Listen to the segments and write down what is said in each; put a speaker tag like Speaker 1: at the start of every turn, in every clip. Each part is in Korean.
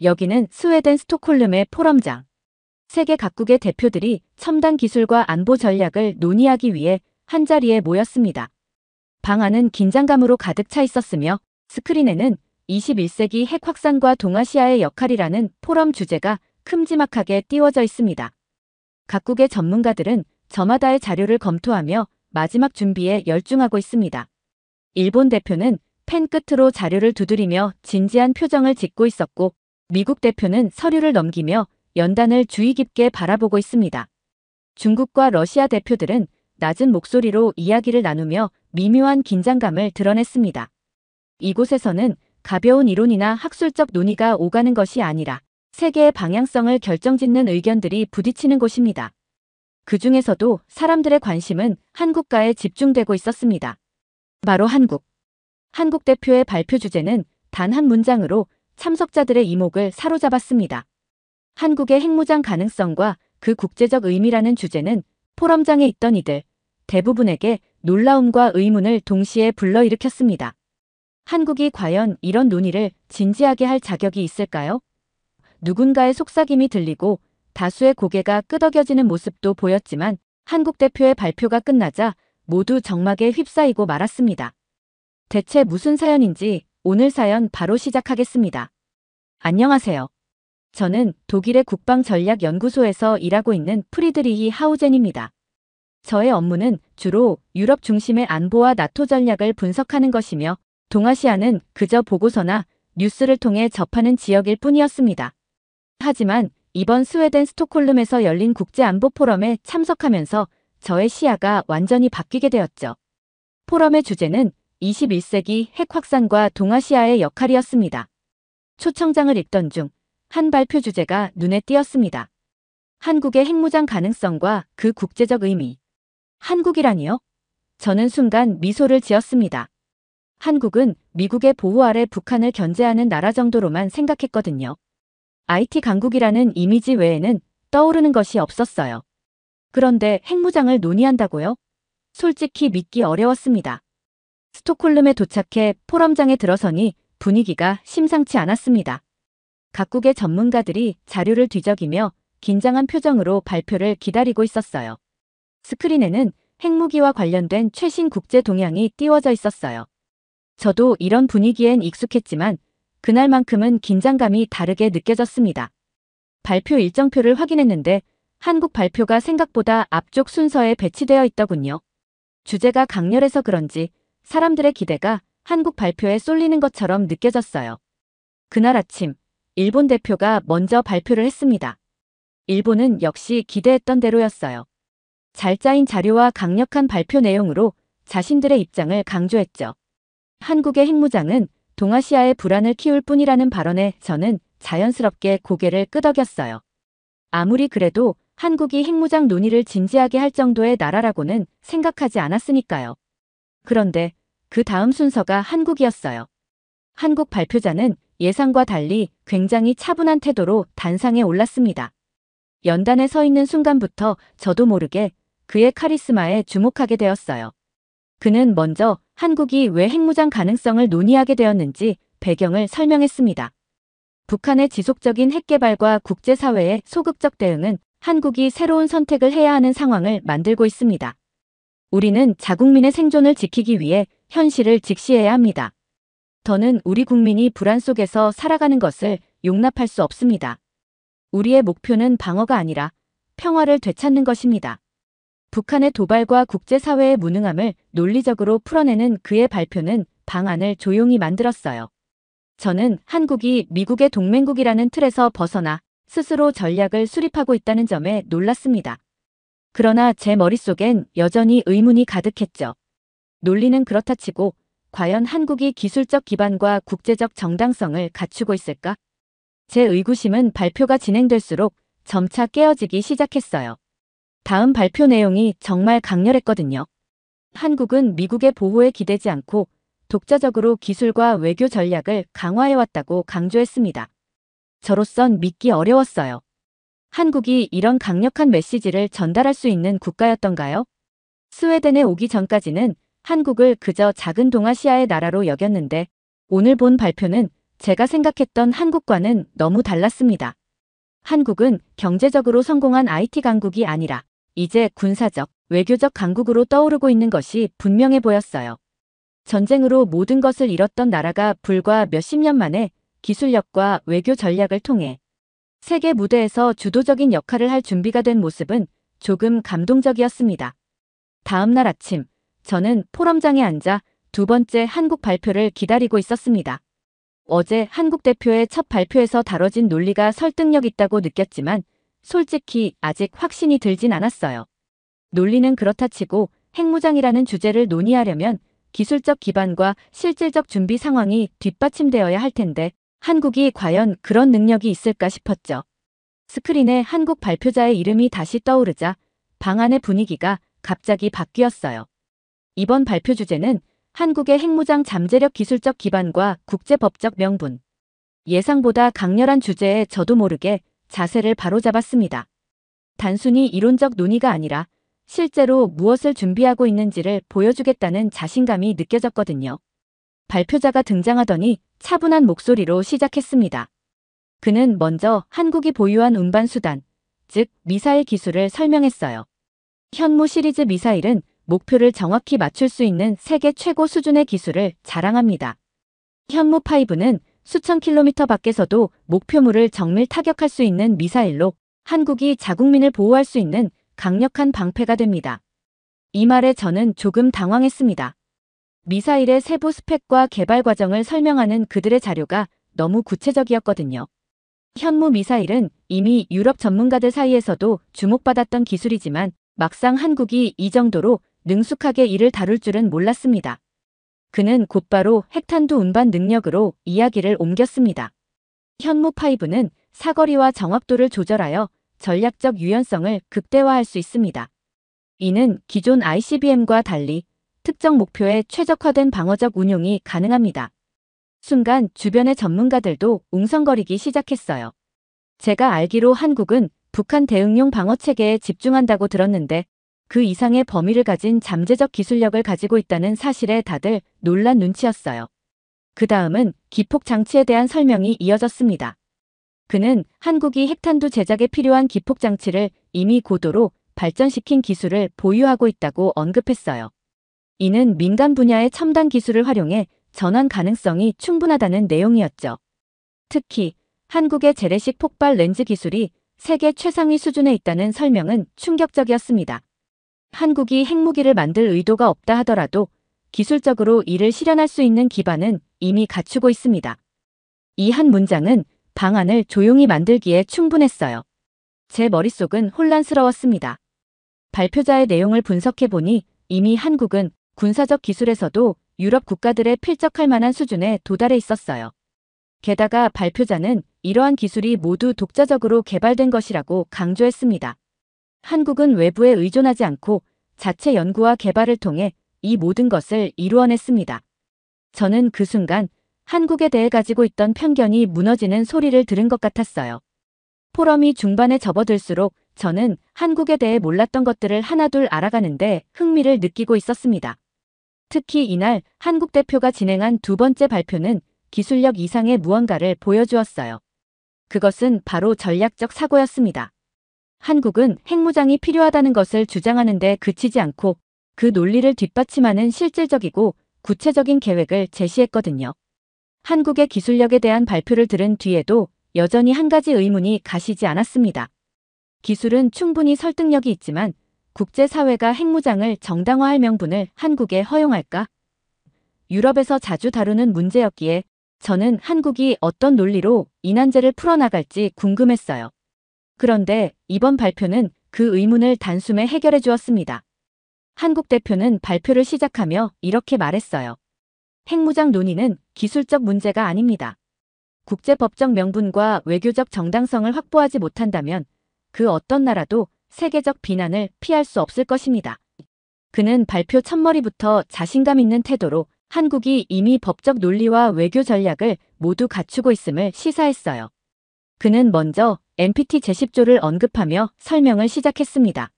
Speaker 1: 여기는 스웨덴 스톡홀름의 포럼장. 세계 각국의 대표들이 첨단 기술과 안보 전략을 논의하기 위해 한자리에 모였습니다. 방 안은 긴장감으로 가득 차 있었으며 스크린에는 21세기 핵 확산과 동아시아의 역할이라는 포럼 주제가 큼지막하게 띄워져 있습니다. 각국의 전문가들은 저마다의 자료를 검토하며 마지막 준비에 열중하고 있습니다. 일본 대표는 펜 끝으로 자료를 두드리며 진지한 표정을 짓고 있었고, 미국 대표는 서류를 넘기며 연단을 주의 깊게 바라보고 있습니다. 중국과 러시아 대표들은 낮은 목소리로 이야기를 나누며 미묘한 긴장감을 드러냈습니다. 이곳에서는 가벼운 이론이나 학술적 논의가 오가는 것이 아니라 세계의 방향성을 결정짓는 의견들이 부딪히는 곳입니다. 그 중에서도 사람들의 관심은 한국가에 집중되고 있었습니다. 바로 한국. 한국 대표의 발표 주제는 단 한 문장으로 참석자들의 이목을 사로잡았습니다. 한국의 핵무장 가능성과 그 국제적 의미라는 주제는 포럼장에 있던 이들 대부분에게 놀라움과 의문을 동시에 불러일으켰습니다. 한국이 과연 이런 논의를 진지하게 할 자격이 있을까요? 누군가의 속삭임이 들리고 다수의 고개가 끄덕여지는 모습도 보였지만 한국 대표의 발표가 끝나자 모두 정막에 휩싸이고 말았습니다. 대체 무슨 사연인지 오늘 사연 바로 시작하겠습니다. 안녕하세요. 저는 독일의 국방전략연구소에서 일하고 있는 프리드리히 하우젠입니다. 저의 업무는 주로 유럽 중심의 안보와 나토 전략을 분석하는 것이며 동아시아는 그저 보고서나 뉴스를 통해 접하는 지역일 뿐이었습니다. 하지만 이번 스웨덴 스톡홀름에서 열린 국제안보 포럼에 참석하면서 저의 시야가 완전히 바뀌게 되었죠. 포럼의 주제는 21세기 핵 확산과 동아시아의 역할이었습니다. 초청장을 읽던 중 한 발표 주제가 눈에 띄었습니다. 한국의 핵무장 가능성과 그 국제적 의미. 한국이라니요? 저는 순간 미소를 지었습니다. 한국은 미국의 보호 아래 북한을 견제하는 나라 정도로만 생각했거든요. IT 강국이라는 이미지 외에는 떠오르는 것이 없었어요. 그런데 핵무장을 논의한다고요? 솔직히 믿기 어려웠습니다. 스톡홀름에 도착해 포럼장에 들어서니 분위기가 심상치 않았습니다. 각국의 전문가들이 자료를 뒤적이며 긴장한 표정으로 발표를 기다리고 있었어요. 스크린에는 핵무기와 관련된 최신 국제 동향이 띄워져 있었어요. 저도 이런 분위기엔 익숙했지만 그날만큼은 긴장감이 다르게 느껴졌습니다. 발표 일정표를 확인했는데 한국 발표가 생각보다 앞쪽 순서에 배치되어 있더군요. 주제가 강렬해서 그런지 사람들의 기대가 한국 발표에 쏠리는 것처럼 느껴졌어요. 그날 아침 일본 대표가 먼저 발표를 했습니다. 일본은 역시 기대했던 대로였어요. 잘 짜인 자료와 강력한 발표 내용으로 자신들의 입장을 강조했죠. 한국의 핵무장은 동아시아의 불안을 키울 뿐이라는 발언에 저는 자연스럽게 고개를 끄덕였어요. 아무리 그래도 한국이 핵무장 논의를 진지하게 할 정도의 나라라고는 생각하지 않았으니까요. 그런데 그 다음 순서가 한국이었어요. 한국 발표자는 예상과 달리 굉장히 차분한 태도로 단상에 올랐습니다. 연단에 서 있는 순간부터 저도 모르게 그의 카리스마에 주목하게 되었어요. 그는 먼저 한국이 왜 핵무장 가능성을 논의하게 되었는지 배경을 설명했습니다. 북한의 지속적인 핵개발과 국제사회의 소극적 대응은 한국이 새로운 선택을 해야 하는 상황을 만들고 있습니다. 우리는 자국민의 생존을 지키기 위해 현실을 직시해야 합니다. 더는 우리 국민이 불안 속에서 살아가는 것을 용납할 수 없습니다. 우리의 목표는 방어가 아니라 평화를 되찾는 것입니다. 북한의 도발과 국제사회의 무능함을 논리적으로 풀어내는 그의 발표는 방안을 조용히 만들었어요. 저는 한국이 미국의 동맹국이라는 틀에서 벗어나 스스로 전략을 수립하고 있다는 점에 놀랐습니다. 그러나 제 머릿속엔 여전히 의문이 가득했죠. 논리는 그렇다 치고 과연 한국이 기술적 기반과 국제적 정당성을 갖추고 있을까? 제 의구심은 발표가 진행될수록 점차 깨어지기 시작했어요. 다음 발표 내용이 정말 강렬했거든요. 한국은 미국의 보호에 기대지 않고 독자적으로 기술과 외교 전략을 강화해왔다고 강조했습니다. 저로선 믿기 어려웠어요. 한국이 이런 강력한 메시지를 전달할 수 있는 국가였던가요? 스웨덴에 오기 전까지는 한국을 그저 작은 동아시아의 나라로 여겼는데 오늘 본 발표는 제가 생각했던 한국과는 너무 달랐습니다. 한국은 경제적으로 성공한 IT 강국이 아니라 이제 군사적, 외교적 강국으로 떠오르고 있는 것이 분명해 보였어요. 전쟁으로 모든 것을 잃었던 나라가 불과 몇십 년 만에 기술력과 외교 전략을 통해 세계 무대에서 주도적인 역할을 할 준비가 된 모습은 조금 감동적이었습니다. 다음 날 아침, 저는 포럼장에 앉아 두 번째 한국 발표를 기다리고 있었습니다. 어제 한국 대표의 첫 발표에서 다뤄진 논리가 설득력 있다고 느꼈지만 솔직히 아직 확신이 들진 않았어요. 논리는 그렇다 치고 핵무장이라는 주제를 논의하려면 기술적 기반과 실질적 준비 상황이 뒷받침되어야 할 텐데 한국이 과연 그런 능력이 있을까 싶었죠. 스크린에 한국 발표자의 이름이 다시 떠오르자 방안의 분위기가 갑자기 바뀌었어요. 이번 발표 주제는 한국의 핵무장 잠재력 기술적 기반과 국제법적 명분. 예상보다 강렬한 주제에 저도 모르게 자세를 바로잡았습니다. 단순히 이론적 논의가 아니라 실제로 무엇을 준비하고 있는지를 보여주겠다는 자신감이 느껴졌거든요. 발표자가 등장하더니 차분한 목소리로 시작했습니다. 그는 먼저 한국이 보유한 운반 수단, 즉 미사일 기술을 설명했어요. 현무 시리즈 미사일은 목표를 정확히 맞출 수 있는 세계 최고 수준의 기술을 자랑합니다. 현무5는 수천 킬로미터 밖에서도 목표물을 정밀 타격할 수 있는 미사일로 한국이 자국민을 보호할 수 있는 강력한 방패가 됩니다. 이 말에 저는 조금 당황했습니다. 미사일의 세부 스펙과 개발 과정을 설명하는 그들의 자료가 너무 구체적이었거든요. 현무 미사일은 이미 유럽 전문가들 사이에서도 주목받았던 기술이지만 막상 한국이 이 정도로 능숙하게 이를 다룰 줄은 몰랐습니다. 그는 곧바로 핵탄두 운반 능력으로 이야기를 옮겼습니다. 현무5는 사거리와 정확도를 조절하여 전략적 유연성을 극대화할 수 있습니다. 이는 기존 ICBM과 달리 특정 목표에 최적화된 방어적 운용이 가능합니다. 순간 주변의 전문가들도 웅성거리기 시작했어요. 제가 알기로 한국은 북한 대응용 방어체계에 집중한다고 들었는데 그 이상의 범위를 가진 잠재적 기술력을 가지고 있다는 사실에 다들 놀란 눈치였어요. 그 다음은 기폭 장치에 대한 설명이 이어졌습니다. 그는 한국이 핵탄두 제작에 필요한 기폭 장치를 이미 고도로 발전시킨 기술을 보유하고 있다고 언급했어요. 이는 민간 분야의 첨단 기술을 활용해 전환 가능성이 충분하다는 내용이었죠. 특히 한국의 재래식 폭발 렌즈 기술이 세계 최상위 수준에 있다는 설명은 충격적이었습니다. 한국이 핵무기를 만들 의도가 없다 하더라도 기술적으로 이를 실현할 수 있는 기반은 이미 갖추고 있습니다. 이 한 문장은 방안을 조용히 만들기에 충분했어요. 제 머릿속은 혼란스러웠습니다. 발표자의 내용을 분석해보니 이미 한국은 군사적 기술에서도 유럽 국가들에 필적할 만한 수준에 도달해 있었어요. 게다가 발표자는 이러한 기술이 모두 독자적으로 개발된 것이라고 강조했습니다. 한국은 외부에 의존하지 않고 자체 연구와 개발을 통해 이 모든 것을 이루어냈습니다. 저는 그 순간 한국에 대해 가지고 있던 편견이 무너지는 소리를 들은 것 같았어요. 포럼이 중반에 접어들수록 저는 한국에 대해 몰랐던 것들을 하나둘 알아가는데 흥미를 느끼고 있었습니다. 특히 이날 한국 대표가 진행한 두 번째 발표는 기술력 이상의 무언가를 보여주었어요. 그것은 바로 전략적 사고였습니다. 한국은 핵무장이 필요하다는 것을 주장하는데 그치지 않고 그 논리를 뒷받침하는 실질적이고 구체적인 계획을 제시했거든요. 한국의 기술력에 대한 발표를 들은 뒤에도 여전히 한 가지 의문이 가시지 않았습니다. 기술은 충분히 설득력이 있지만 국제사회가 핵무장을 정당화할 명분을 한국에 허용할까? 유럽에서 자주 다루는 문제였기에 저는 한국이 어떤 논리로 이 난제를 풀어나갈지 궁금했어요. 그런데 이번 발표는 그 의문을 단숨에 해결해 주었습니다. 한국 대표는 발표를 시작하며 이렇게 말했어요. 핵무장 논의는 기술적 문제가 아닙니다. 국제법적 명분과 외교적 정당성을 확보하지 못한다면 그 어떤 나라도 세계적 비난을 피할 수 없을 것입니다. 그는 발표 첫머리부터 자신감 있는 태도로 한국이 이미 법적 논리와 외교 전략을 모두 갖추고 있음을 시사했어요. 그는 먼저 NPT 제10조를 언급하며 설명을 시작했습니다.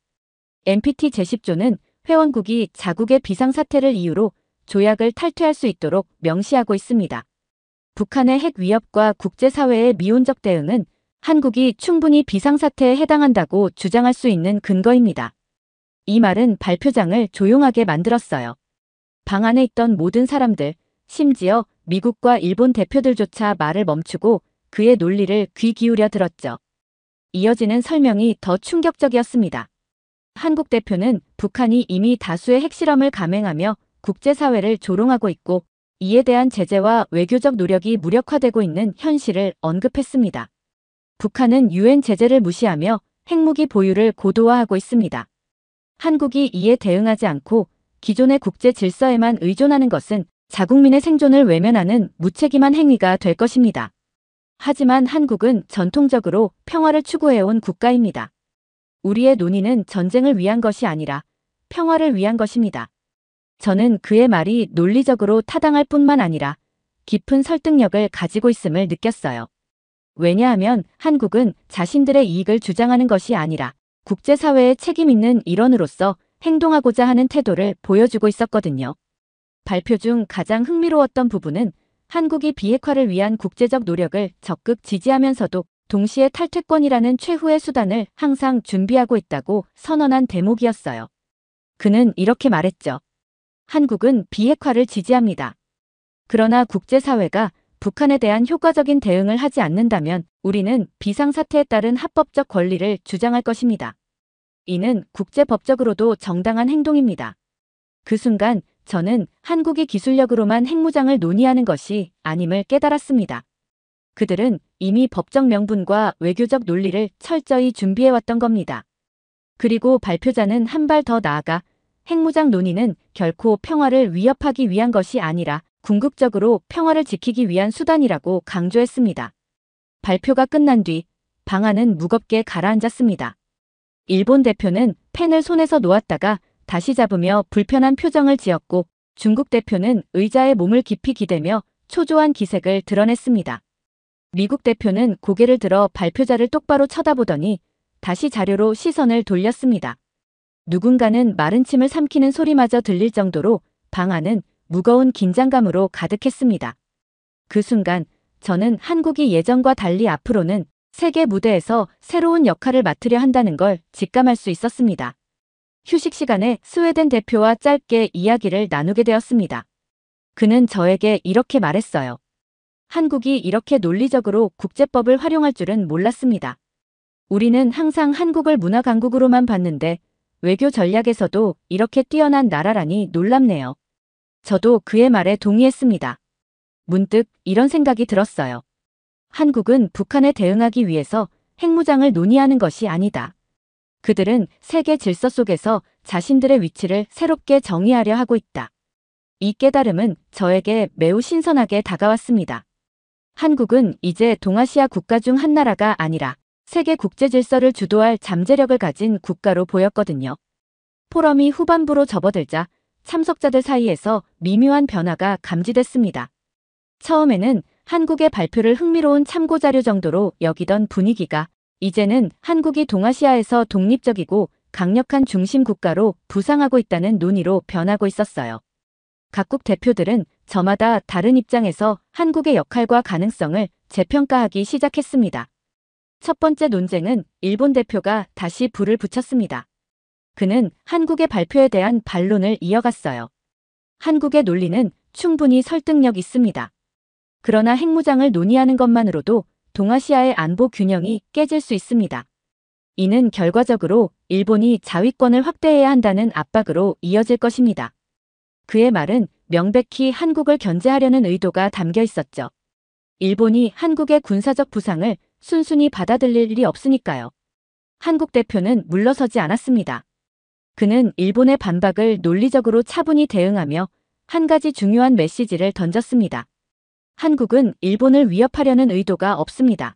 Speaker 1: NPT 제10조는 회원국이 자국의 비상사태를 이유로 조약을 탈퇴할 수 있도록 명시하고 있습니다. 북한의 핵 위협과 국제사회의 미온적 대응은 한국이 충분히 비상사태에 해당한다고 주장할 수 있는 근거입니다. 이 말은 발표장을 조용하게 만들었어요. 방 안에 있던 모든 사람들, 심지어 미국과 일본 대표들조차 말을 멈추고 그의 논리를 귀 기울여 들었죠. 이어지는 설명이 더 충격적이었습니다. 한국 대표는 북한이 이미 다수의 핵실험을 감행하며 국제사회를 조롱하고 있고 이에 대한 제재와 외교적 노력이 무력화되고 있는 현실을 언급했습니다. 북한은 유엔 제재를 무시하며 핵무기 보유를 고도화하고 있습니다. 한국이 이에 대응하지 않고 기존의 국제 질서에만 의존하는 것은 자국민의 생존을 외면하는 무책임한 행위가 될 것입니다. 하지만 한국은 전통적으로 평화를 추구해온 국가입니다. 우리의 논의는 전쟁을 위한 것이 아니라 평화를 위한 것입니다. 저는 그의 말이 논리적으로 타당할 뿐만 아니라 깊은 설득력을 가지고 있음을 느꼈어요. 왜냐하면 한국은 자신들의 이익을 주장하는 것이 아니라 국제사회에 책임 있는 일원으로서 행동하고자 하는 태도를 보여주고 있었거든요. 발표 중 가장 흥미로웠던 부분은 한국이 비핵화를 위한 국제적 노력을 적극 지지하면서도 동시에 탈퇴권이라는 최후의 수단을 항상 준비하고 있다고 선언한 대목이었어요. 그는 이렇게 말했죠. 한국은 비핵화를 지지합니다. 그러나 국제사회가 북한에 대한 효과적인 대응을 하지 않는다면 우리는 비상사태에 따른 합법적 권리를 주장할 것입니다. 이는 국제법적으로도 정당한 행동입니다. 그 순간 저는 한국이 기술력으로만 핵무장을 논의하는 것이 아님을 깨달았습니다. 그들은 이미 법적 명분과 외교적 논리를 철저히 준비해왔던 겁니다. 그리고 발표자는 한 발 더 나아가 핵무장 논의는 결코 평화를 위협하기 위한 것이 아니라 궁극적으로 평화를 지키기 위한 수단이라고 강조했습니다. 발표가 끝난 뒤 방안은 무겁게 가라앉았습니다. 일본 대표는 펜을 손에서 놓았다가 다시 잡으며 불편한 표정을 지었고 중국 대표는 의자에 몸을 깊이 기대며 초조한 기색을 드러냈습니다. 미국 대표는 고개를 들어 발표자를 똑바로 쳐다보더니 다시 자료로 시선을 돌렸습니다. 누군가는 마른 침을 삼키는 소리마저 들릴 정도로 방 안은 무거운 긴장감으로 가득했습니다. 그 순간 저는 한국이 예전과 달리 앞으로는 세계 무대에서 새로운 역할을 맡으려 한다는 걸 직감할 수 있었습니다. 휴식 시간에 스웨덴 대표와 짧게 이야기를 나누게 되었습니다. 그는 저에게 이렇게 말했어요. 한국이 이렇게 논리적으로 국제법을 활용할 줄은 몰랐습니다. 우리는 항상 한국을 문화 강국으로만 봤는데 외교 전략에서도 이렇게 뛰어난 나라라니 놀랍네요. 저도 그의 말에 동의했습니다. 문득 이런 생각이 들었어요. 한국은 북한에 대응하기 위해서 핵무장을 논의하는 것이 아니다. 그들은 세계 질서 속에서 자신들의 위치를 새롭게 정의하려 하고 있다. 이 깨달음은 저에게 매우 신선하게 다가왔습니다. 한국은 이제 동아시아 국가 중 한 나라가 아니라 세계 국제 질서를 주도할 잠재력을 가진 국가로 보였거든요. 포럼이 후반부로 접어들자 참석자들 사이에서 미묘한 변화가 감지됐습니다. 처음에는 한국의 발표를 흥미로운 참고자료 정도로 여기던 분위기가 이제는 한국이 동아시아에서 독립적이고 강력한 중심 국가로 부상하고 있다는 논의로 변하고 있었어요. 각국 대표들은 저마다 다른 입장에서 한국의 역할과 가능성을 재평가하기 시작했습니다. 첫 번째 논쟁은 일본 대표가 다시 불을 붙였습니다. 그는 한국의 발표에 대한 반론을 이어갔어요. 한국의 논리는 충분히 설득력 있습니다. 그러나 핵무장을 논의하는 것만으로도 동아시아의 안보 균형이 깨질 수 있습니다. 이는 결과적으로 일본이 자위권을 확대해야 한다는 압박으로 이어질 것입니다. 그의 말은 명백히 한국을 견제하려는 의도가 담겨 있었죠. 일본이 한국의 군사적 부상을 순순히 받아들일 일이 없으니까요. 한국 대표는 물러서지 않았습니다. 그는 일본의 반박을 논리적으로 차분히 대응하며 한 가지 중요한 메시지를 던졌습니다. 한국은 일본을 위협하려는 의도가 없습니다.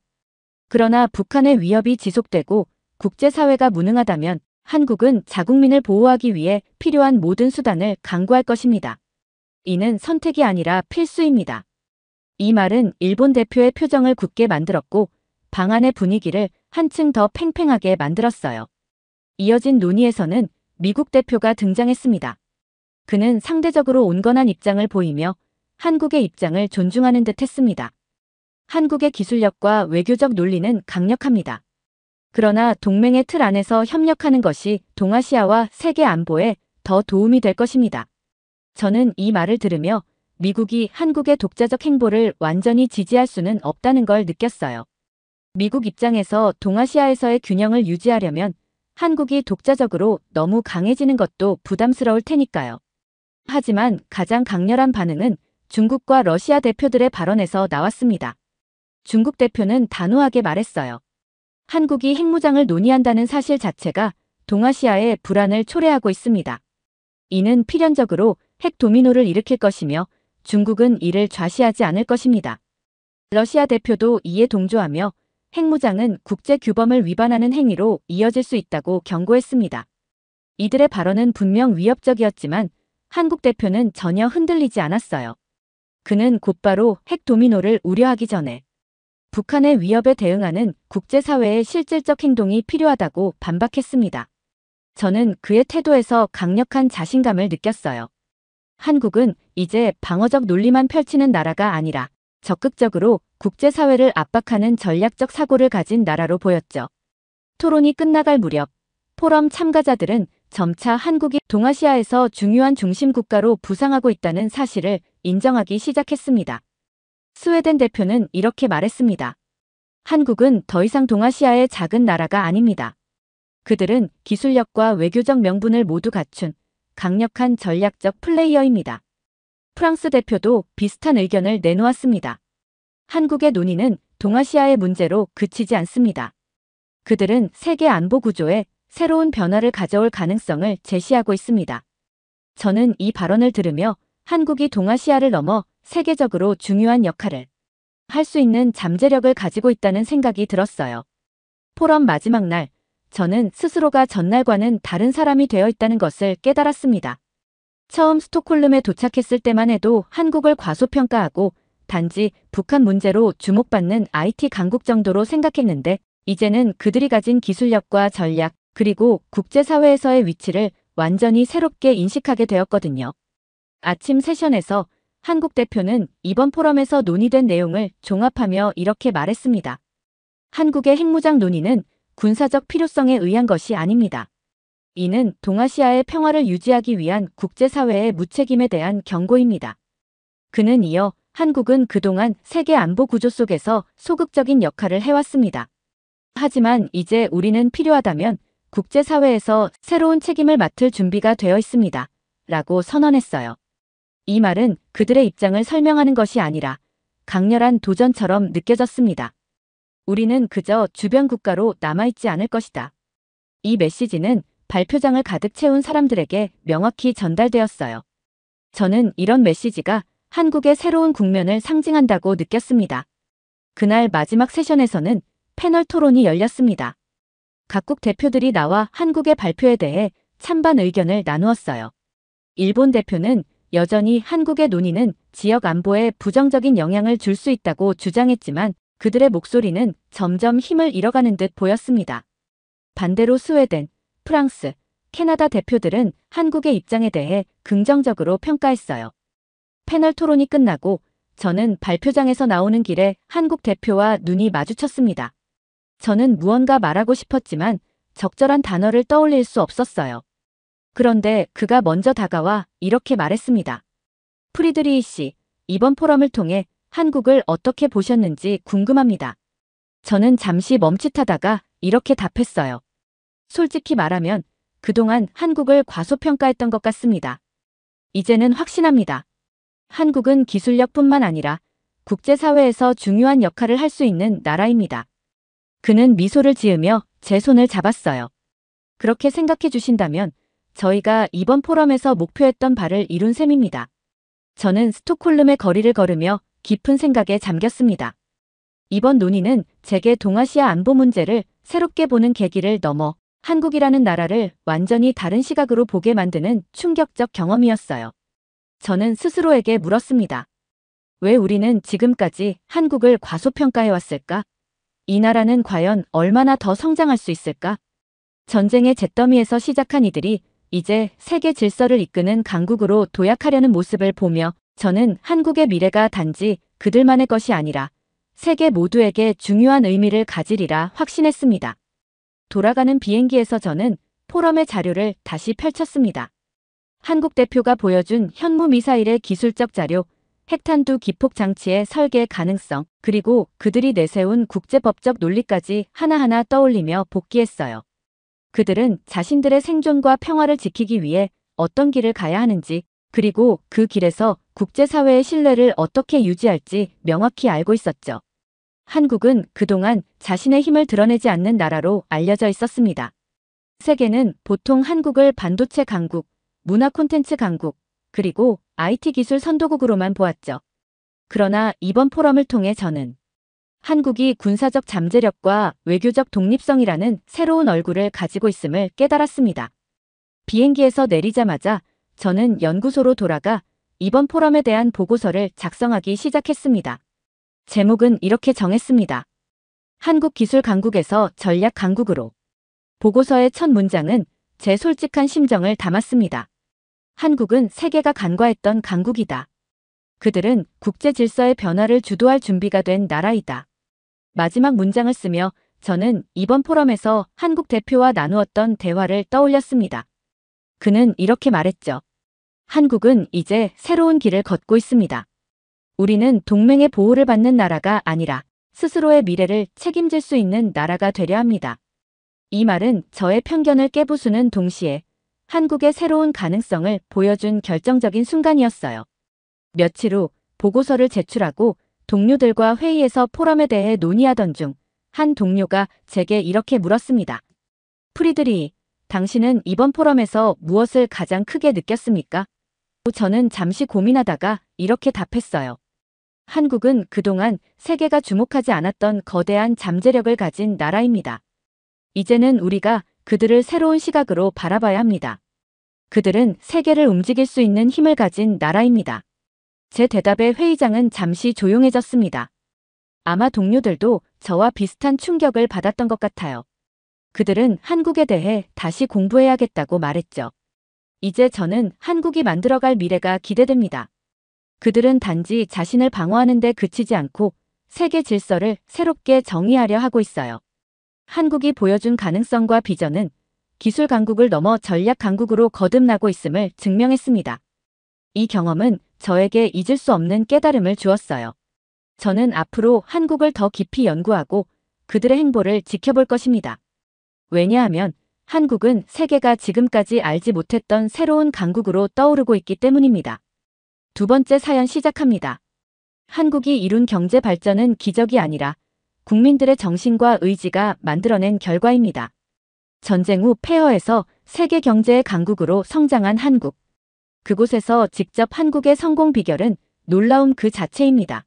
Speaker 1: 그러나 북한의 위협이 지속되고 국제사회가 무능하다면 한국은 자국민을 보호하기 위해 필요한 모든 수단을 강구할 것입니다. 이는 선택이 아니라 필수입니다. 이 말은 일본 대표의 표정을 굳게 만들었고 방안의 분위기를 한층 더 팽팽하게 만들었어요. 이어진 논의에서는 미국 대표가 등장했습니다. 그는 상대적으로 온건한 입장을 보이며 한국의 입장을 존중하는 듯 했습니다. 한국의 기술력과 외교적 논리는 강력합니다. 그러나 동맹의 틀 안에서 협력하는 것이 동아시아와 세계 안보에 더 도움이 될 것입니다. 저는 이 말을 들으며 미국이 한국의 독자적 행보를 완전히 지지할 수는 없다는 걸 느꼈어요. 미국 입장에서 동아시아에서의 균형을 유지하려면 한국이 독자적으로 너무 강해지는 것도 부담스러울 테니까요. 하지만 가장 강렬한 반응은 중국과 러시아 대표들의 발언에서 나왔습니다. 중국 대표는 단호하게 말했어요. 한국이 핵무장을 논의한다는 사실 자체가 동아시아의 불안을 초래하고 있습니다. 이는 필연적으로 핵 도미노를 일으킬 것이며 중국은 이를 좌시하지 않을 것입니다. 러시아 대표도 이에 동조하며 핵무장은 국제 규범을 위반하는 행위로 이어질 수 있다고 경고했습니다. 이들의 발언은 분명 위협적이었지만 한국 대표는 전혀 흔들리지 않았어요. 그는 곧바로 핵 도미노를 우려하기 전에 북한의 위협에 대응하는 국제사회의 실질적 행동이 필요하다고 반박했습니다. 저는 그의 태도에서 강력한 자신감을 느꼈어요. 한국은 이제 방어적 논리만 펼치는 나라가 아니라 적극적으로 국제사회를 압박하는 전략적 사고를 가진 나라로 보였죠. 토론이 끝나갈 무렵 포럼 참가자들은 점차 한국이 동아시아에서 중요한 중심 국가로 부상하고 있다는 사실을 인정하기 시작했습니다. 스웨덴 대표는 이렇게 말했습니다. 한국은 더 이상 동아시아의 작은 나라가 아닙니다. 그들은 기술력과 외교적 명분을 모두 갖춘 강력한 전략적 플레이어입니다. 프랑스 대표도 비슷한 의견을 내놓았습니다. 한국의 논의는 동아시아의 문제로 그치지 않습니다. 그들은 세계 안보 구조에 새로운 변화를 가져올 가능성을 제시하고 있습니다. 저는 이 발언을 들으며 한국이 동아시아를 넘어 세계적으로 중요한 역할을 할 수 있는 잠재력을 가지고 있다는 생각이 들었어요. 포럼 마지막 날, 저는 스스로가 전날과는 다른 사람이 되어 있다는 것을 깨달았습니다. 처음 스톡홀름에 도착했을 때만 해도 한국을 과소평가하고 단지 북한 문제로 주목받는 IT 강국 정도로 생각했는데 이제는 그들이 가진 기술력과 전략 그리고 국제사회에서의 위치를 완전히 새롭게 인식하게 되었거든요. 아침 세션에서 한국 대표는 이번 포럼에서 논의된 내용을 종합하며 이렇게 말했습니다. 한국의 핵무장 논의는 군사적 필요성에 의한 것이 아닙니다. 이는 동아시아의 평화를 유지하기 위한 국제사회의 무책임에 대한 경고입니다. 그는 이어 한국은 그동안 세계 안보 구조 속에서 소극적인 역할을 해왔습니다. 하지만 이제 우리는 필요하다면 국제사회에서 새로운 책임을 맡을 준비가 되어 있습니다. 라고 선언했어요. 이 말은 그들의 입장을 설명하는 것이 아니라 강렬한 도전처럼 느껴졌습니다. 우리는 그저 주변 국가로 남아있지 않을 것이다. 이 메시지는 발표장을 가득 채운 사람들에게 명확히 전달되었어요. 저는 이런 메시지가 한국의 새로운 국면을 상징한다고 느꼈습니다. 그날 마지막 세션에서는 패널 토론이 열렸습니다. 각국 대표들이 나와 한국의 발표에 대해 찬반 의견을 나누었어요. 일본 대표는 여전히 한국의 논의는 지역 안보에 부정적인 영향을 줄 수 있다고 주장했지만 그들의 목소리는 점점 힘을 잃어가는 듯 보였습니다. 반대로 스웨덴, 프랑스, 캐나다 대표들은 한국의 입장에 대해 긍정적으로 평가했어요. 패널 토론이 끝나고 저는 발표장에서 나오는 길에 한국 대표와 눈이 마주쳤습니다. 저는 무언가 말하고 싶었지만 적절한 단어를 떠올릴 수 없었어요. 그런데 그가 먼저 다가와 이렇게 말했습니다. 프리드리히 씨, 이번 포럼을 통해 한국을 어떻게 보셨는지 궁금합니다. 저는 잠시 멈칫하다가 이렇게 답했어요. 솔직히 말하면 그동안 한국을 과소평가했던 것 같습니다. 이제는 확신합니다. 한국은 기술력뿐만 아니라 국제사회에서 중요한 역할을 할 수 있는 나라입니다. 그는 미소를 지으며 제 손을 잡았어요. 그렇게 생각해 주신다면 저희가 이번 포럼에서 목표했던 바를 이룬 셈입니다. 저는 스톡홀름의 거리를 걸으며 깊은 생각에 잠겼습니다. 이번 논의는 제게 동아시아 안보 문제를 새롭게 보는 계기를 넘어 한국이라는 나라를 완전히 다른 시각으로 보게 만드는 충격적 경험이었어요. 저는 스스로에게 물었습니다. 왜 우리는 지금까지 한국을 과소평가해왔을까? 이 나라는 과연 얼마나 더 성장할 수 있을까? 전쟁의 잿더미에서 시작한 이들이 이제 세계 질서를 이끄는 강국으로 도약하려는 모습을 보며 저는 한국의 미래가 단지 그들만의 것이 아니라 세계 모두에게 중요한 의미를 가지리라 확신했습니다. 돌아가는 비행기에서 저는 포럼의 자료를 다시 펼쳤습니다. 한국 대표가 보여준 현무 미사일의 기술적 자료, 핵탄두 기폭 장치의 설계 가능성, 그리고 그들이 내세운 국제법적 논리까지 하나하나 떠올리며 복기했어요. 그들은 자신들의 생존과 평화를 지키기 위해 어떤 길을 가야 하는지, 그리고 그 길에서 국제사회의 신뢰를 어떻게 유지할지 명확히 알고 있었죠. 한국은 그동안 자신의 힘을 드러내지 않는 나라로 알려져 있었습니다. 세계는 보통 한국을 반도체 강국, 문화 콘텐츠 강국, 그리고 IT 기술 선도국으로만 보았죠. 그러나 이번 포럼을 통해 저는 한국이 군사적 잠재력과 외교적 독립성이라는 새로운 얼굴을 가지고 있음을 깨달았습니다. 비행기에서 내리자마자 저는 연구소로 돌아가 이번 포럼에 대한 보고서를 작성하기 시작했습니다. 제목은 이렇게 정했습니다. 한국 기술 강국에서 전략 강국으로. 보고서의 첫 문장은 제 솔직한 심정을 담았습니다. 한국은 세계가 간과했던 강국이다. 그들은 국제 질서의 변화를 주도할 준비가 된 나라이다. 마지막 문장을 쓰며 저는 이번 포럼에서 한국 대표와 나누었던 대화를 떠올렸습니다. 그는 이렇게 말했죠. 한국은 이제 새로운 길을 걷고 있습니다. 우리는 동맹의 보호를 받는 나라가 아니라 스스로의 미래를 책임질 수 있는 나라가 되려 합니다. 이 말은 저의 편견을 깨부수는 동시에 한국의 새로운 가능성을 보여준 결정적인 순간이었어요. 며칠 후 보고서를 제출하고 동료들과 회의에서 포럼에 대해 논의하던 중 한 동료가 제게 이렇게 물었습니다. 프리드리, 당신은 이번 포럼에서 무엇을 가장 크게 느꼈습니까? 저는 잠시 고민하다가 이렇게 답했어요. 한국은 그동안 세계가 주목하지 않았던 거대한 잠재력을 가진 나라입니다. 이제는 우리가 그들을 새로운 시각으로 바라봐야 합니다. 그들은 세계를 움직일 수 있는 힘을 가진 나라입니다. 제 대답에 회의장은 잠시 조용해졌습니다. 아마 동료들도 저와 비슷한 충격을 받았던 것 같아요. 그들은 한국에 대해 다시 공부해야겠다고 말했죠. 이제 저는 한국이 만들어갈 미래가 기대됩니다. 그들은 단지 자신을 방어하는 데 그치지 않고 세계 질서를 새롭게 정의하려 하고 있어요. 한국이 보여준 가능성과 비전은 기술 강국을 넘어 전략 강국으로 거듭나고 있음을 증명했습니다. 이 경험은 저에게 잊을 수 없는 깨달음을 주었어요. 저는 앞으로 한국을 더 깊이 연구하고 그들의 행보를 지켜볼 것입니다. 왜냐하면 한국은 세계가 지금까지 알지 못했던 새로운 강국으로 떠오르고 있기 때문입니다. 두 번째 사연 시작합니다. 한국이 이룬 경제 발전은 기적이 아니라 국민들의 정신과 의지가 만들어낸 결과입니다. 전쟁 후 폐허에서 세계 경제의 강국으로 성장한 한국. 그곳에서 직접 한국의 성공 비결은 놀라움 그 자체입니다.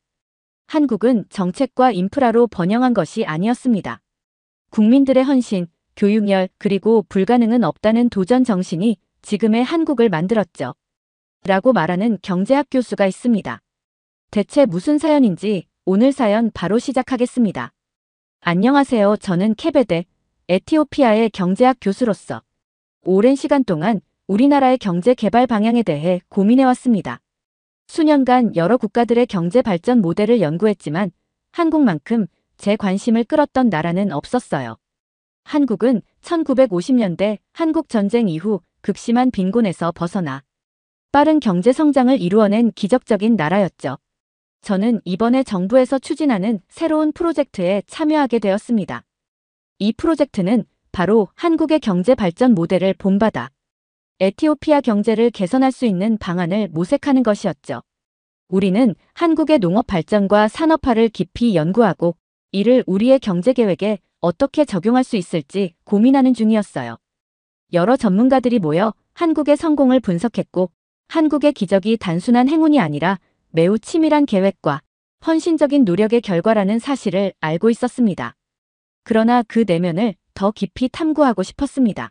Speaker 1: 한국은 정책과 인프라로 번영한 것이 아니었습니다. 국민들의 헌신, 교육열, 그리고 불가능은 없다는 도전 정신이 지금의 한국을 만들었죠. 라고 말하는 경제학 교수가 있습니다. 대체 무슨 사연인지 오늘 사연 바로 시작하겠습니다. 안녕하세요. 저는 케베데, 에티오피아의 경제학 교수로서 오랜 시간 동안 우리나라의 경제 개발 방향에 대해 고민해왔습니다. 수년간 여러 국가들의 경제 발전 모델을 연구했지만 한국만큼 제 관심을 끌었던 나라는 없었어요. 한국은 1950년대 한국 전쟁 이후 극심한 빈곤에서 벗어나 빠른 경제 성장을 이루어낸 기적적인 나라였죠. 저는 이번에 정부에서 추진하는 새로운 프로젝트에 참여하게 되었습니다. 이 프로젝트는 바로 한국의 경제 발전 모델을 본받아 에티오피아 경제를 개선할 수 있는 방안을 모색하는 것이었죠. 우리는 한국의 농업 발전과 산업화를 깊이 연구하고 이를 우리의 경제 계획에 어떻게 적용할 수 있을지 고민하는 중이었어요. 여러 전문가들이 모여 한국의 성공을 분석했고 한국의 기적이 단순한 행운이 아니라 매우 치밀한 계획과 헌신적인 노력의 결과라는 사실을 알고 있었습니다. 그러나 그 내면을 더 깊이 탐구하고 싶었습니다.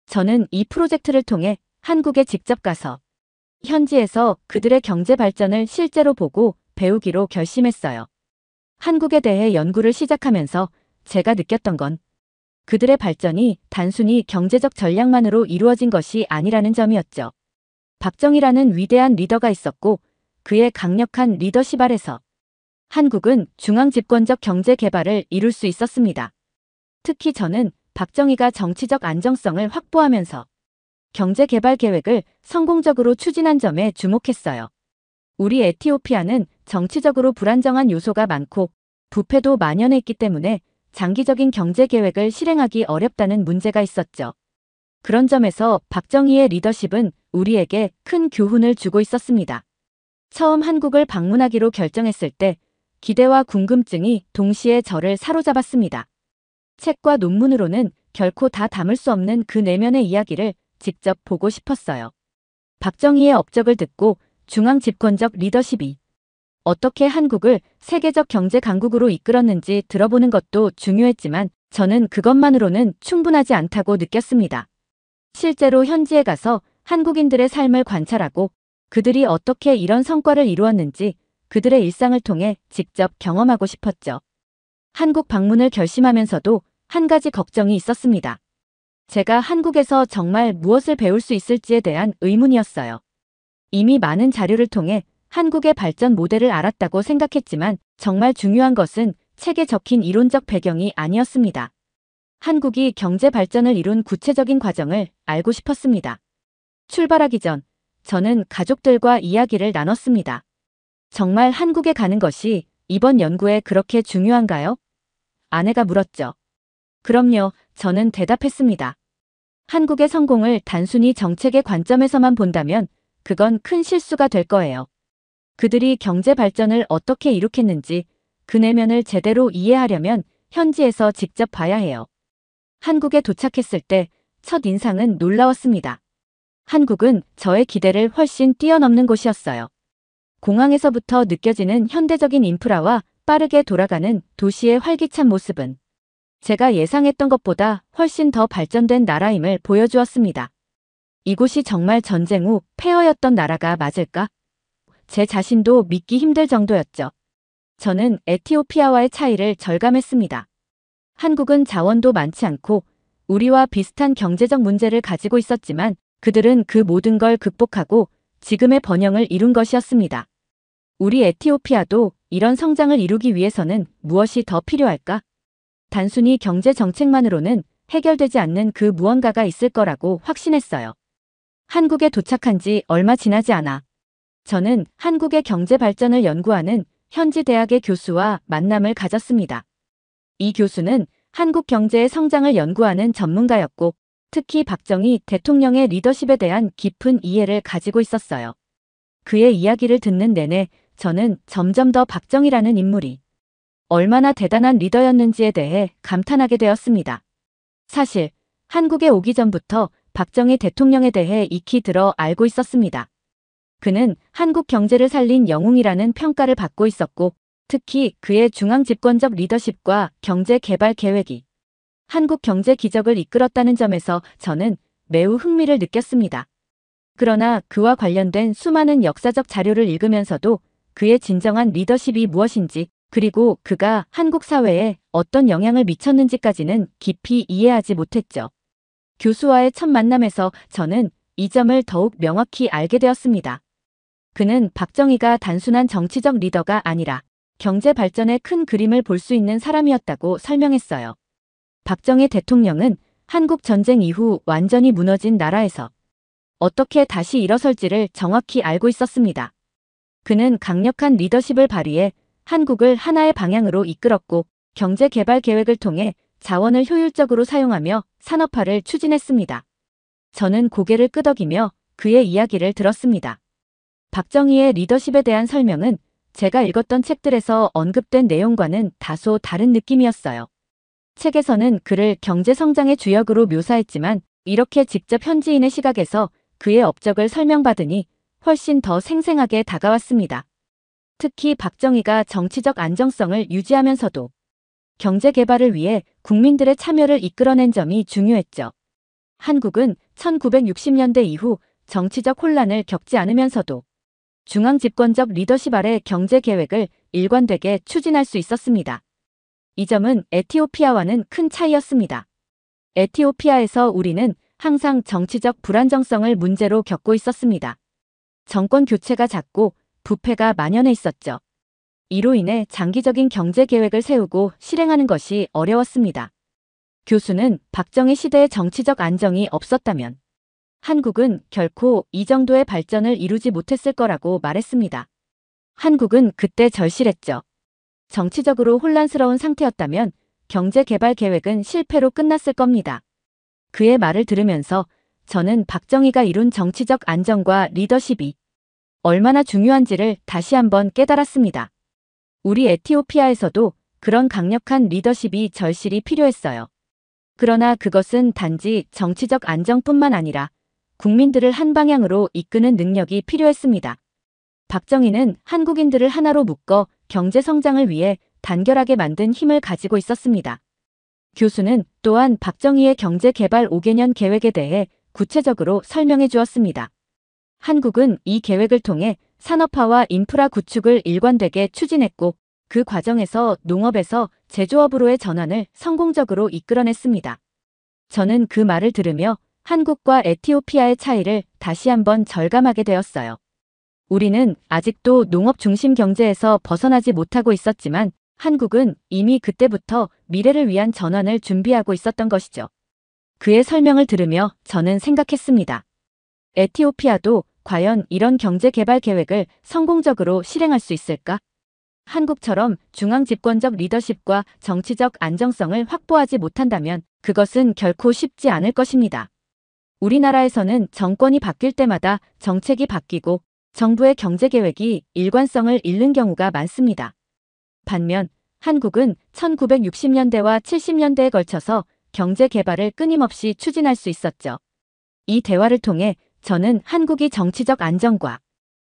Speaker 1: 저는 이 프로젝트를 통해 한국에 직접 가서 현지에서 그들의 경제 발전을 실제로 보고 배우기로 결심했어요. 한국에 대해 연구를 시작하면서 제가 느꼈던 건 그들의 발전이 단순히 경제적 전략만으로 이루어진 것이 아니라는 점이었죠. 박정희라는 위대한 리더가 있었고 그의 강력한 리더십 아래서 한국은 중앙집권적 경제 개발을 이룰 수 있었습니다. 특히 저는 박정희가 정치적 안정성을 확보하면서 경제 개발 계획을 성공적으로 추진한 점에 주목했어요. 우리 에티오피아는 정치적으로 불안정한 요소가 많고 부패도 만연해 있기 때문에 장기적인 경제 계획을 실행하기 어렵다는 문제가 있었죠. 그런 점에서 박정희의 리더십은 우리에게 큰 교훈을 주고 있었습니다. 처음 한국을 방문하기로 결정했을 때 기대와 궁금증이 동시에 저를 사로잡았습니다. 책과 논문으로는 결코 다 담을 수 없는 그 내면의 이야기를 직접 보고 싶었어요. 박정희의 업적을 듣고 중앙 집권적 리더십이 어떻게 한국을 세계적 경제 강국으로 이끌었는지 들어보는 것도 중요했지만 저는 그것만으로는 충분하지 않다고 느꼈습니다. 실제로 현지에 가서 한국인들의 삶을 관찰하고 그들이 어떻게 이런 성과를 이루었는지 그들의 일상을 통해 직접 경험하고 싶었죠. 한국 방문을 결심하면서도 한 가지 걱정이 있었습니다. 제가 한국에서 정말 무엇을 배울 수 있을지에 대한 의문이었어요. 이미 많은 자료를 통해 한국의 발전 모델을 알았다고 생각했지만 정말 중요한 것은 책에 적힌 이론적 배경이 아니었습니다. 한국이 경제 발전을 이룬 구체적인 과정을 알고 싶었습니다. 출발하기 전 저는 가족들과 이야기를 나눴습니다. 정말 한국에 가는 것이 이번 연구에 그렇게 중요한가요? 아내가 물었죠. 그럼요, 저는 대답했습니다. 한국의 성공을 단순히 정책의 관점에서만 본다면 그건 큰 실수가 될 거예요. 그들이 경제 발전을 어떻게 이룩했는지 그 내면을 제대로 이해하려면 현지에서 직접 봐야 해요. 한국에 도착했을 때 첫 인상은 놀라웠습니다. 한국은 저의 기대를 훨씬 뛰어넘는 곳이었어요. 공항에서부터 느껴지는 현대적인 인프라와 빠르게 돌아가는 도시의 활기찬 모습은 제가 예상했던 것보다 훨씬 더 발전된 나라임을 보여주었습니다. 이곳이 정말 전쟁 후 폐허였던 나라가 맞을까? 제 자신도 믿기 힘들 정도였죠. 저는 에티오피아와의 차이를 절감했습니다. 한국은 자원도 많지 않고 우리와 비슷한 경제적 문제를 가지고 있었지만 그들은 그 모든 걸 극복하고 지금의 번영을 이룬 것이었습니다. 우리 에티오피아도 이런 성장을 이루기 위해서는 무엇이 더 필요할까? 단순히 경제 정책만으로는 해결되지 않는 그 무언가가 있을 거라고 확신했어요. 한국에 도착한 지 얼마 지나지 않아 저는 한국의 경제 발전을 연구하는 현지 대학의 교수와 만남을 가졌습니다. 이 교수는 한국 경제의 성장을 연구하는 전문가였고 특히 박정희 대통령의 리더십에 대한 깊은 이해를 가지고 있었어요. 그의 이야기를 듣는 내내 저는 점점 더 박정희라는 인물이 얼마나 대단한 리더였는지에 대해 감탄하게 되었습니다. 사실 한국에 오기 전부터 박정희 대통령에 대해 익히 들어 알고 있었습니다. 그는 한국 경제를 살린 영웅이라는 평가를 받고 있었고 특히 그의 중앙 집권적 리더십과 경제 개발 계획이 한국 경제 기적을 이끌었다는 점에서 저는 매우 흥미를 느꼈습니다. 그러나 그와 관련된 수많은 역사적 자료를 읽으면서도 그의 진정한 리더십이 무엇인지 그리고 그가 한국 사회에 어떤 영향을 미쳤는지까지는 깊이 이해하지 못했죠. 교수와의 첫 만남에서 저는 이 점을 더욱 명확히 알게 되었습니다. 그는 박정희가 단순한 정치적 리더가 아니라 경제 발전의 큰 그림을 볼 수 있는 사람이었다고 설명했어요. 박정희 대통령은 한국 전쟁 이후 완전히 무너진 나라에서 어떻게 다시 일어설지를 정확히 알고 있었습니다. 그는 강력한 리더십을 발휘해 한국을 하나의 방향으로 이끌었고 경제 개발 계획을 통해 자원을 효율적으로 사용하며 산업화를 추진했습니다. 저는 고개를 끄덕이며 그의 이야기를 들었습니다. 박정희의 리더십에 대한 설명은 제가 읽었던 책들에서 언급된 내용과는 다소 다른 느낌이었어요. 책에서는 그를 경제 성장의 주역으로 묘사했지만 이렇게 직접 현지인의 시각에서 그의 업적을 설명받으니 훨씬 더 생생하게 다가왔습니다. 특히 박정희가 정치적 안정성을 유지하면서도 경제 개발을 위해 국민들의 참여를 이끌어낸 점이 중요했죠. 한국은 1960년대 이후 정치적 혼란을 겪지 않으면서도 중앙 집권적 리더십 아래 경제 계획을 일관되게 추진할 수 있었습니다. 이 점은 에티오피아와는 큰 차이였습니다. 에티오피아에서 우리는 항상 정치적 불안정성을 문제로 겪고 있었습니다. 정권 교체가 잦고 부패가 만연해 있었죠. 이로 인해 장기적인 경제 계획을 세우고 실행하는 것이 어려웠습니다. 교수는 박정희 시대의 정치적 안정이 없었다면 한국은 결코 이 정도의 발전을 이루지 못했을 거라고 말했습니다. 한국은 그때 절실했죠. 정치적으로 혼란스러운 상태였다면 경제 개발 계획은 실패로 끝났을 겁니다. 그의 말을 들으면서 저는 박정희가 이룬 정치적 안정과 리더십이 얼마나 중요한지를 다시 한번 깨달았습니다. 우리 에티오피아에서도 그런 강력한 리더십이 절실히 필요했어요. 그러나 그것은 단지 정치적 안정뿐만 아니라 국민들을 한 방향으로 이끄는 능력이 필요했습니다. 박정희는 한국인들을 하나로 묶어 경제 성장을 위해 단결하게 만든 힘을 가지고 있었습니다. 교수는 또한 박정희의 경제 개발 5개년 계획에 대해 구체적으로 설명해 주었습니다. 한국은 이 계획을 통해 산업화와 인프라 구축을 일관되게 추진했고 그 과정에서 농업에서 제조업으로의 전환을 성공적으로 이끌어냈습니다. 저는 그 말을 들으며 한국과 에티오피아의 차이를 다시 한번 절감하게 되었어요. 우리는 아직도 농업 중심 경제에서 벗어나지 못하고 있었지만 한국은 이미 그때부터 미래를 위한 전환을 준비하고 있었던 것이죠. 그의 설명을 들으며 저는 생각했습니다. 에티오피아도 과연 이런 경제 개발 계획을 성공적으로 실행할 수 있을까? 한국처럼 중앙 집권적 리더십과 정치적 안정성을 확보하지 못한다면 그것은 결코 쉽지 않을 것입니다. 우리나라에서는 정권이 바뀔 때마다 정책이 바뀌고 정부의 경제 계획이 일관성을 잃는 경우가 많습니다. 반면 한국은 1960년대와 70년대에 걸쳐서 경제 개발을 끊임없이 추진할 수 있었죠. 이 대화를 통해 저는 한국이 정치적 안정과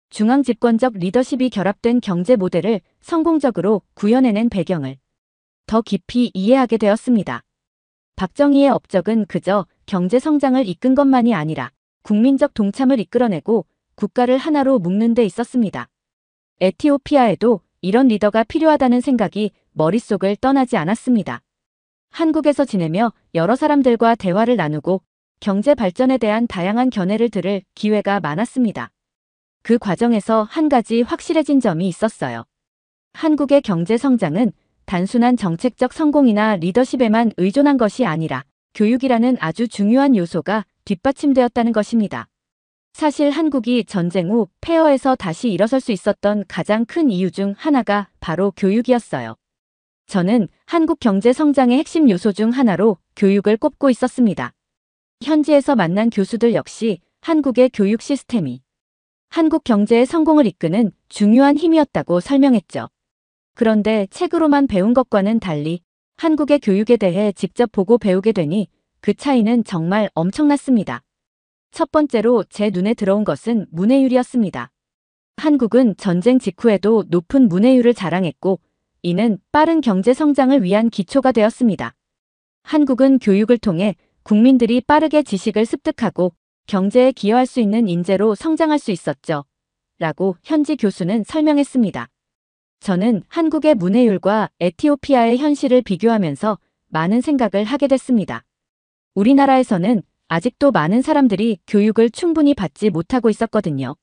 Speaker 1: 중앙 집권적 리더십이 결합된 경제 모델을 성공적으로 구현해낸 배경을 더 깊이 이해하게 되었습니다. 박정희의 업적은 그저 경제 성장을 이끈 것만이 아니라 국민적 동참을 이끌어내고 국가를 하나로 묶는 데 있었습니다. 에티오피아에도 이런 리더가 필요하다는 생각이 머릿속을 떠나지 않았습니다. 한국에서 지내며 여러 사람들과 대화를 나누고 경제 발전에 대한 다양한 견해를 들을 기회가 많았습니다. 그 과정에서 한 가지 확실해진 점이 있었어요. 한국의 경제 성장은 단순한 정책적 성공이나 리더십에만 의존한 것이 아니라 교육이라는 아주 중요한 요소가 뒷받침되었다는 것입니다. 사실 한국이 전쟁 후 폐허에서 다시 일어설 수 있었던 가장 큰 이유 중 하나가 바로 교육이었어요. 저는 한국 경제 성장의 핵심 요소 중 하나로 교육을 꼽고 있었습니다. 현지에서 만난 교수들 역시 한국의 교육 시스템이 한국 경제의 성공을 이끄는 중요한 힘이었다고 설명했죠. 그런데 책으로만 배운 것과는 달리 한국의 교육에 대해 직접 보고 배우게 되니 그 차이는 정말 엄청났습니다. 첫 번째로 제 눈에 들어온 것은 문해율이었습니다. 한국은 전쟁 직후에도 높은 문해율을 자랑했고 이는 빠른 경제 성장을 위한 기초가 되었습니다. 한국은 교육을 통해 국민들이 빠르게 지식을 습득하고 경제에 기여할 수 있는 인재로 성장할 수 있었죠. 라고 현지 교수는 설명했습니다. 저는 한국의 문해율과 에티오피아의 현실을 비교하면서 많은 생각을 하게 됐습니다. 우리나라에서는 아직도 많은 사람들이 교육을 충분히 받지 못하고 있었거든요.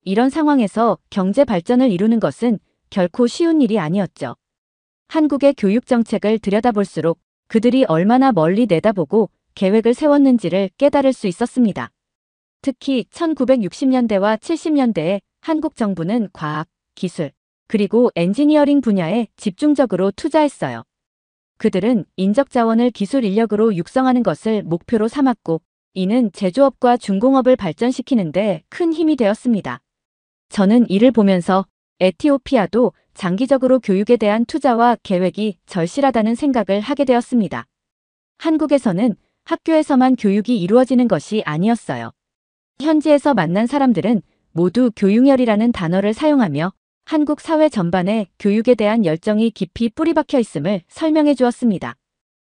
Speaker 1: 이런 상황에서 경제 발전을 이루는 것은 결코 쉬운 일이 아니었죠. 한국의 교육 정책을 들여다볼수록 그들이 얼마나 멀리 내다보고 계획을 세웠는지를 깨달을 수 있었습니다. 특히 1960년대와 70년대에 한국 정부는 과학, 기술, 그리고 엔지니어링 분야에 집중적으로 투자했어요. 그들은 인적 자원을 기술 인력으로 육성하는 것을 목표로 삼았고 이는 제조업과 중공업을 발전시키는 데 큰 힘이 되었습니다. 저는 이를 보면서 에티오피아도 장기적으로 교육에 대한 투자와 계획이 절실하다는 생각을 하게 되었습니다. 한국에서는 학교에서만 교육이 이루어지는 것이 아니었어요. 현지에서 만난 사람들은 모두 교육열이라는 단어를 사용하며 한국 사회 전반에 교육에 대한 열정이 깊이 뿌리박혀 있음을 설명해 주었습니다.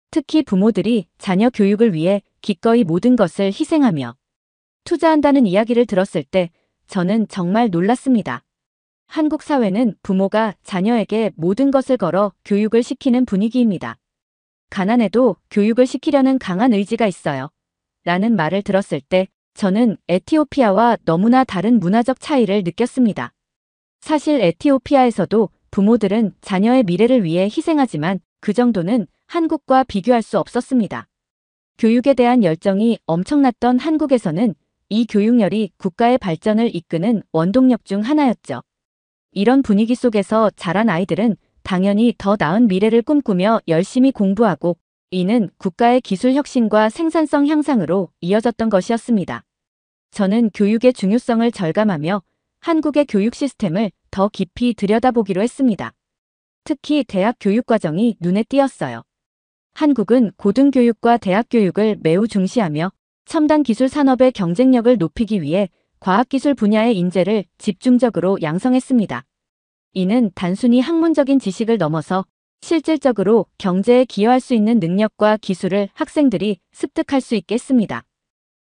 Speaker 1: 특히 부모들이 자녀 교육을 위해 기꺼이 모든 것을 희생하며 투자한다는 이야기를 들었을 때 저는 정말 놀랐습니다. 한국 사회는 부모가 자녀에게 모든 것을 걸어 교육을 시키는 분위기입니다. 가난해도 교육을 시키려는 강한 의지가 있어요. 라는 말을 들었을 때 저는 에티오피아와 너무나 다른 문화적 차이를 느꼈습니다. 사실 에티오피아에서도 부모들은 자녀의 미래를 위해 희생하지만 그 정도는 한국과 비교할 수 없었습니다. 교육에 대한 열정이 엄청났던 한국에서는 이 교육열이 국가의 발전을 이끄는 원동력 중 하나였죠. 이런 분위기 속에서 자란 아이들은 당연히 더 나은 미래를 꿈꾸며 열심히 공부하고, 이는 국가의 기술 혁신과 생산성 향상으로 이어졌던 것이었습니다. 저는 교육의 중요성을 절감하며 한국의 교육 시스템을 더 깊이 들여다보기로 했습니다. 특히 대학 교육 과정이 눈에 띄었어요. 한국은 고등교육과 대학 교육을 매우 중시하며 첨단 기술 산업의 경쟁력을 높이기 위해 과학기술 분야의 인재를 집중적으로 양성했습니다. 이는 단순히 학문적인 지식을 넘어서 실질적으로 경제에 기여할 수 있는 능력과 기술을 학생들이 습득할 수 있게 했습니다.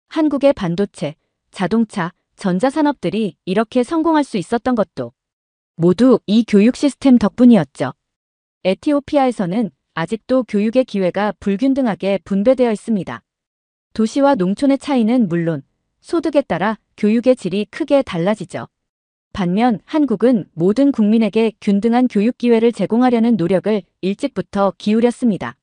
Speaker 1: 한국의 반도체, 자동차, 전자산업들이 이렇게 성공할 수 있었던 것도 모두 이 교육 시스템 덕분이었죠. 에티오피아에서는 아직도 교육의 기회가 불균등하게 분배되어 있습니다. 도시와 농촌의 차이는 물론 소득에 따라 교육의 질이 크게 달라지죠. 반면 한국은 모든 국민에게 균등한 교육 기회를 제공하려는 노력을 일찍부터 기울였습니다.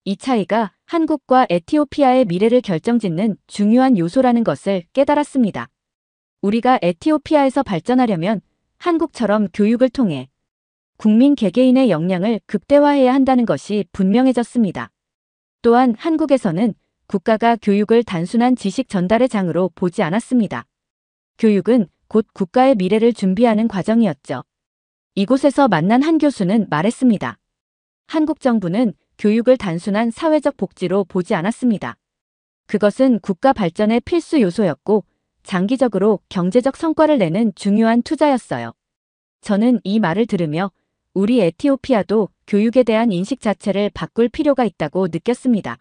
Speaker 1: 이 차이가 한국과 에티오피아의 미래를 결정짓는 중요한 요소라는 것을 깨달았습니다. 우리가 에티오피아에서 발전하려면 한국처럼 교육을 통해 국민 개개인의 역량을 극대화해야 한다는 것이 분명해졌습니다. 또한 한국에서는 국가가 교육을 단순한 지식 전달의 장으로 보지 않았습니다. 교육은 곧 국가의 미래를 준비하는 과정이었죠. 이곳에서 만난 한 교수는 말했습니다. 한국 정부는 교육을 단순한 사회적 복지로 보지 않았습니다. 그것은 국가 발전의 필수 요소였고 장기적으로 경제적 성과를 내는 중요한 투자였어요. 저는 이 말을 들으며 우리 에티오피아도 교육에 대한 인식 자체를 바꿀 필요가 있다고 느꼈습니다.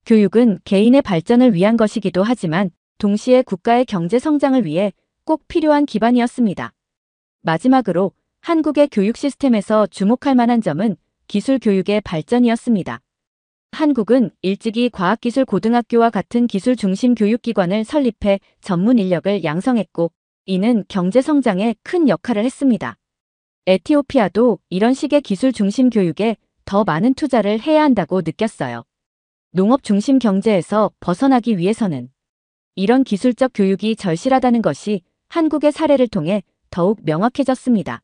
Speaker 1: 교육은 개인의 발전을 위한 것이기도 하지만 동시에 국가의 경제 성장을 위해 꼭 필요한 기반이었습니다. 마지막으로 한국의 교육 시스템에서 주목할 만한 점은 기술 교육의 발전이었습니다. 한국은 일찍이 과학기술고등학교와 같은 기술 중심 교육기관을 설립해 전문 인력을 양성했고, 이는 경제 성장에 큰 역할을 했습니다. 에티오피아도 이런 식의 기술 중심 교육에 더 많은 투자를 해야 한다고 느꼈어요. 농업 중심 경제에서 벗어나기 위해서는 이런 기술적 교육이 절실하다는 것이 한국의 사례를 통해 더욱 명확해졌습니다.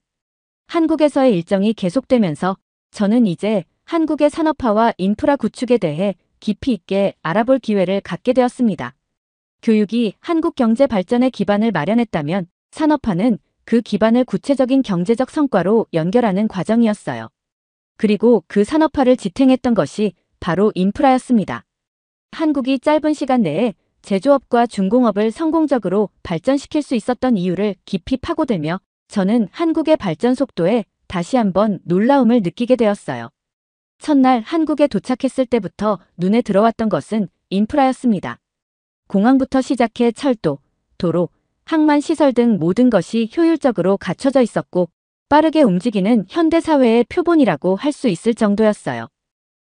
Speaker 1: 한국에서의 일정이 계속되면서 저는 이제 한국의 산업화와 인프라 구축에 대해 깊이 있게 알아볼 기회를 갖게 되었습니다. 교육이 한국 경제 발전의 기반을 마련했다면 산업화는 그 기반을 구체적인 경제적 성과로 연결하는 과정이었어요. 그리고 그 산업화를 지탱했던 것이 바로 인프라였습니다. 한국이 짧은 시간 내에 제조업과 중공업을 성공적으로 발전시킬 수 있었던 이유를 깊이 파고들며 저는 한국의 발전 속도에 다시 한번 놀라움을 느끼게 되었어요. 첫날 한국에 도착했을 때부터 눈에 들어왔던 것은 인프라였습니다. 공항부터 시작해 철도, 도로, 항만 시설 등 모든 것이 효율적으로 갖춰져 있었고 빠르게 움직이는 현대사회의 표본이라고 할 수 있을 정도였어요.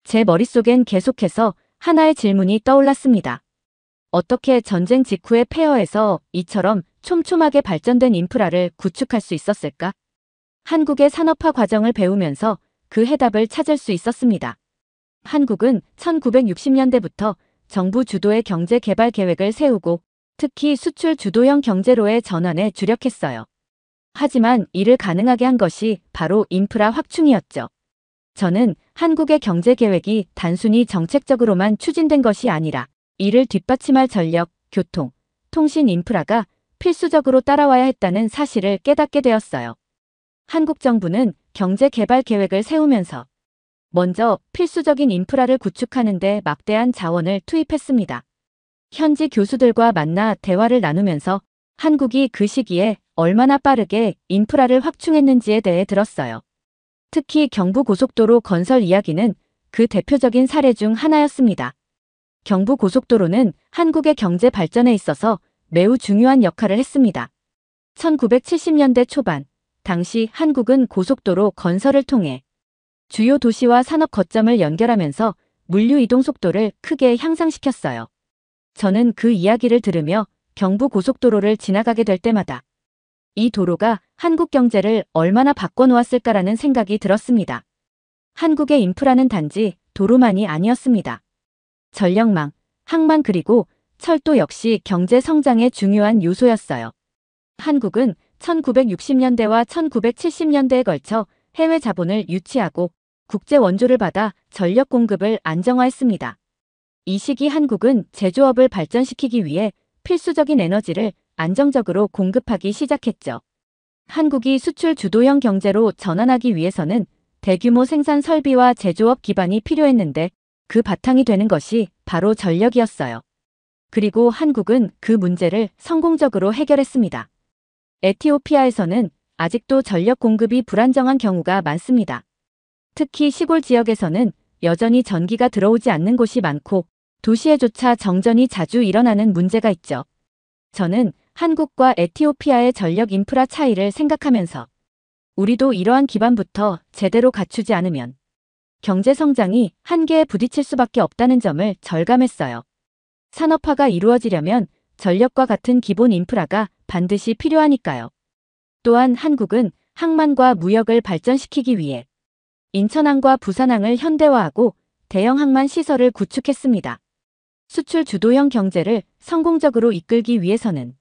Speaker 1: 제 머릿속엔 계속해서 하나의 질문이 떠올랐습니다. 어떻게 전쟁 직후의 폐허에서 이처럼 촘촘하게 발전된 인프라를 구축할 수 있었을까? 한국의 산업화 과정을 배우면서 그 해답을 찾을 수 있었습니다. 한국은 1960년대부터 정부 주도의 경제 개발 계획을 세우고 특히 수출 주도형 경제로의 전환에 주력했어요. 하지만 이를 가능하게 한 것이 바로 인프라 확충이었죠. 저는 한국의 경제 계획이 단순히 정책적으로만 추진된 것이 아니라 이를 뒷받침할 전력, 교통, 통신 인프라가 필수적으로 따라와야 했다는 사실을 깨닫게 되었어요. 한국 정부는 경제 개발 계획을 세우면서 먼저 필수적인 인프라를 구축하는 데 막대한 자원을 투입했습니다. 현지 교수들과 만나 대화를 나누면서 한국이 그 시기에 얼마나 빠르게 인프라를 확충했는지에 대해 들었어요. 특히 경부고속도로 건설 이야기는 그 대표적인 사례 중 하나였습니다. 경부고속도로는 한국의 경제 발전에 있어서 매우 중요한 역할을 했습니다. 1970년대 초반, 당시 한국은 고속도로 건설을 통해 주요 도시와 산업 거점을 연결하면서 물류 이동 속도를 크게 향상시켰어요. 저는 그 이야기를 들으며 경부고속도로를 지나가게 될 때마다 이 도로가 한국 경제를 얼마나 바꿔놓았을까라는 생각이 들었습니다. 한국의 인프라는 단지 도로만이 아니었습니다. 전력망, 항만 그리고 철도 역시 경제 성장의 중요한 요소였어요. 한국은 1960년대와 1970년대에 걸쳐 해외 자본을 유치하고 국제 원조를 받아 전력 공급을 안정화했습니다. 이 시기 한국은 제조업을 발전시키기 위해 필수적인 에너지를 안정적으로 공급하기 시작했죠. 한국이 수출 주도형 경제로 전환하기 위해서는 대규모 생산 설비와 제조업 기반이 필요했는데 그 바탕이 되는 것이 바로 전력이었어요. 그리고 한국은 그 문제를 성공적으로 해결했습니다. 에티오피아에서는 아직도 전력 공급이 불안정한 경우가 많습니다. 특히 시골 지역에서는 여전히 전기가 들어오지 않는 곳이 많고 도시에조차 정전이 자주 일어나는 문제가 있죠. 저는 한국과 에티오피아의 전력 인프라 차이를 생각하면서 우리도 이러한 기반부터 제대로 갖추지 않으면 경제 성장이 한계에 부딪힐 수밖에 없다는 점을 절감했어요. 산업화가 이루어지려면 전력과 같은 기본 인프라가 반드시 필요하니까요. 또한 한국은 항만과 무역을 발전시키기 위해 인천항과 부산항을 현대화하고 대형 항만 시설을 구축했습니다. 수출 주도형 경제를 성공적으로 이끌기 위해서는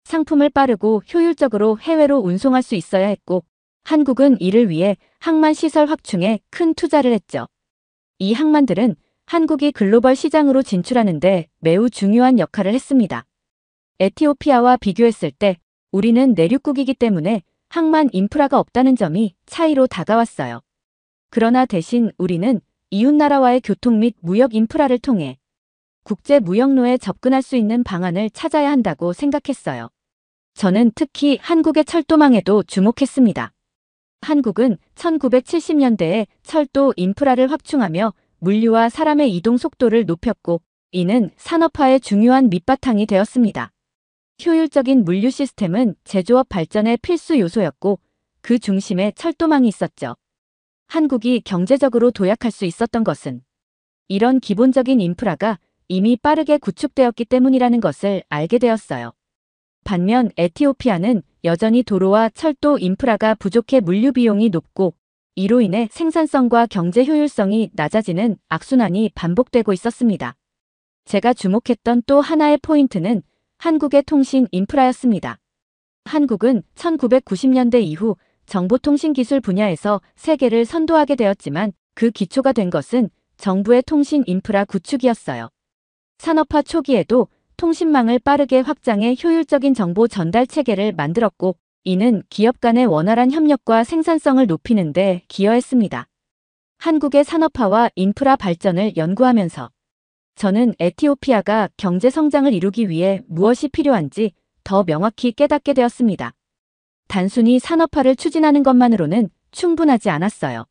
Speaker 1: 상품을 빠르고 효율적으로 해외로 운송할 수 있어야 했고 한국은 이를 위해 항만 시설 확충에 큰 투자를 했죠. 이 항만들은 한국이 글로벌 시장으로 진출하는 데 매우 중요한 역할을 했습니다. 에티오피아와 비교했을 때 우리는 내륙국이기 때문에 항만 인프라가 없다는 점이 차이로 다가왔어요. 그러나 대신 우리는 이웃나라와의 교통 및 무역 인프라를 통해 국제 무역로에 접근할 수 있는 방안을 찾아야 한다고 생각했어요. 저는 특히 한국의 철도망에도 주목했습니다. 한국은 1970년대에 철도 인프라를 확충하며 물류와 사람의 이동 속도를 높였고 이는 산업화의 중요한 밑바탕이 되었습니다. 효율적인 물류 시스템은 제조업 발전의 필수 요소였고 그 중심에 철도망이 있었죠. 한국이 경제적으로 도약할 수 있었던 것은 이런 기본적인 인프라가 이미 빠르게 구축되었기 때문이라는 것을 알게 되었어요. 반면 에티오피아는 여전히 도로와 철도 인프라가 부족해 물류 비용이 높고 이로 인해 생산성과 경제 효율성이 낮아지는 악순환이 반복되고 있었습니다. 제가 주목했던 또 하나의 포인트는 한국의 통신 인프라였습니다. 한국은 1990년대 이후 정보통신 기술 분야에서 세계를 선도하게 되었지만 그 기초가 된 것은 정부의 통신 인프라 구축이었어요. 산업화 초기에도 통신망을 빠르게 확장해 효율적인 정보 전달 체계를 만들었고 이는 기업 간의 원활한 협력과 생산성을 높이는 데 기여했습니다. 한국의 산업화와 인프라 발전을 연구하면서 저는 에티오피아가 경제 성장을 이루기 위해 무엇이 필요한지 더 명확히 깨닫게 되었습니다. 단순히 산업화를 추진하는 것만으로는 충분하지 않았어요.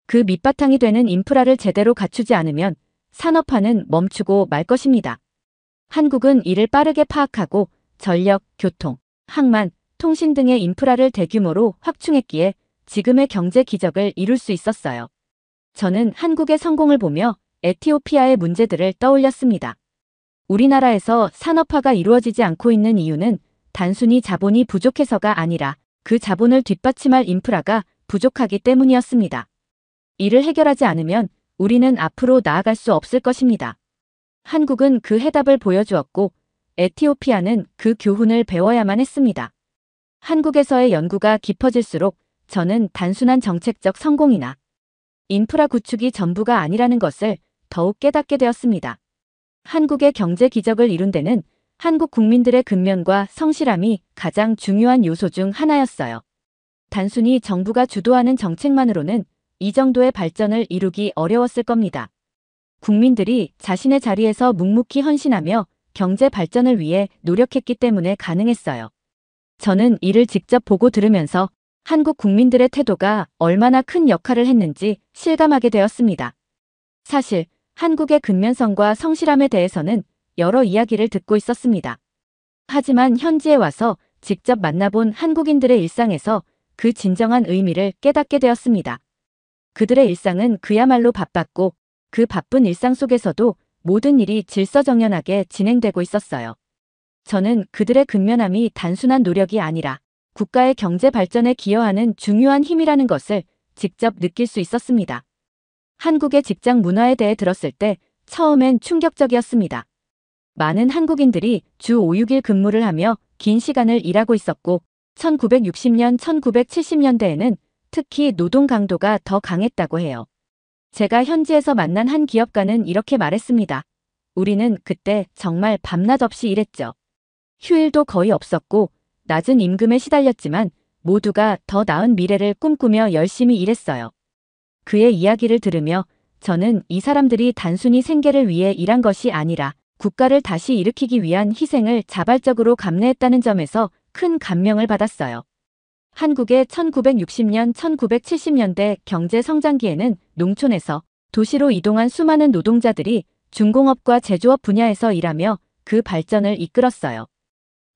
Speaker 1: 그 밑바탕이 되는 인프라를 제대로 갖추지 않으면 산업화는 멈추고 말 것입니다. 한국은 이를 빠르게 파악하고 전력, 교통, 항만, 통신 등의 인프라를 대규모로 확충했기에 지금의 경제 기적을 이룰 수 있었어요. 저는 한국의 성공을 보며 에티오피아의 문제들을 떠올렸습니다. 우리나라에서 산업화가 이루어지지 않고 있는 이유는 단순히 자본이 부족해서가 아니라 그 자본을 뒷받침할 인프라가 부족하기 때문이었습니다. 이를 해결하지 않으면 우리는 앞으로 나아갈 수 없을 것입니다. 한국은 그 해답을 보여주었고 에티오피아는 그 교훈을 배워야만 했습니다. 한국에서의 연구가 깊어질수록 저는 단순한 정책적 성공이나 인프라 구축이 전부가 아니라는 것을 더욱 깨닫게 되었습니다. 한국의 경제 기적을 이룬 데는 한국 국민들의 근면과 성실함이 가장 중요한 요소 중 하나였어요. 단순히 정부가 주도하는 정책만으로는 이 정도의 발전을 이루기 어려웠을 겁니다. 국민들이 자신의 자리에서 묵묵히 헌신하며 경제 발전을 위해 노력했기 때문에 가능했어요. 저는 이를 직접 보고 들으면서 한국 국민들의 태도가 얼마나 큰 역할을 했는지 실감하게 되었습니다. 사실 한국의 근면성과 성실함에 대해서는 여러 이야기를 듣고 있었습니다. 하지만 현지에 와서 직접 만나본 한국인들의 일상에서 그 진정한 의미를 깨닫게 되었습니다. 그들의 일상은 그야말로 바빴고 그 바쁜 일상 속에서도 모든 일이 질서정연하게 진행되고 있었어요. 저는 그들의 근면함이 단순한 노력이 아니라 국가의 경제 발전에 기여하는 중요한 힘이라는 것을 직접 느낄 수 있었습니다. 한국의 직장 문화에 대해 들었을 때 처음엔 충격적이었습니다. 많은 한국인들이 주 5-6일 근무를 하며 긴 시간을 일하고 있었고 1960년, 1970년대에는 특히 노동 강도가 더 강했다고 해요. 제가 현지에서 만난 한 기업가는 이렇게 말했습니다. 우리는 그때 정말 밤낮 없이 일했죠. 휴일도 거의 없었고 낮은 임금에 시달렸지만 모두가 더 나은 미래를 꿈꾸며 열심히 일했어요. 그의 이야기를 들으며 저는 이 사람들이 단순히 생계를 위해 일한 것이 아니라 국가를 다시 일으키기 위한 희생을 자발적으로 감내했다는 점에서 큰 감명을 받았어요. 한국의 1960년, 1970년대 경제 성장기에는 농촌에서 도시로 이동한 수많은 노동자들이 중공업과 제조업 분야에서 일하며 그 발전을 이끌었어요.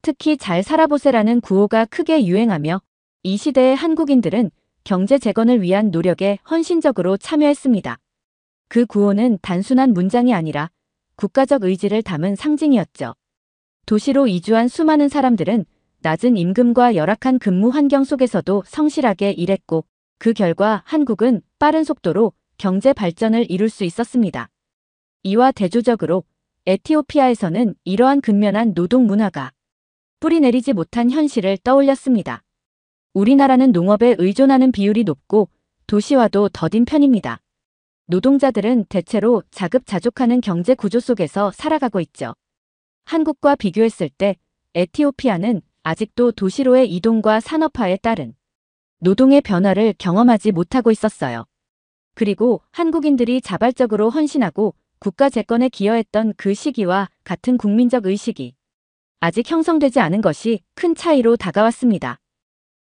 Speaker 1: 특히 잘 살아보세라는 구호가 크게 유행하며 이 시대의 한국인들은 경제 재건을 위한 노력에 헌신적으로 참여했습니다. 그 구호는 단순한 문장이 아니라 국가적 의지를 담은 상징이었죠. 도시로 이주한 수많은 사람들은 낮은 임금과 열악한 근무 환경 속에서도 성실하게 일했고 그 결과 한국은 빠른 속도로 경제 발전을 이룰 수 있었습니다. 이와 대조적으로 에티오피아에서는 이러한 근면한 노동 문화가 뿌리내리지 못한 현실을 떠올렸습니다. 우리나라는 농업에 의존하는 비율이 높고 도시화도 더딘 편입니다. 노동자들은 대체로 자급자족하는 경제 구조 속에서 살아가고 있죠. 한국과 비교했을 때 에티오피아는 아직도 도시로의 이동과 산업화에 따른 노동의 변화를 경험하지 못하고 있었어요. 그리고 한국인들이 자발적으로 헌신하고 국가 재건에 기여했던 그 시기와 같은 국민적 의식이 아직 형성되지 않은 것이 큰 차이로 다가왔습니다.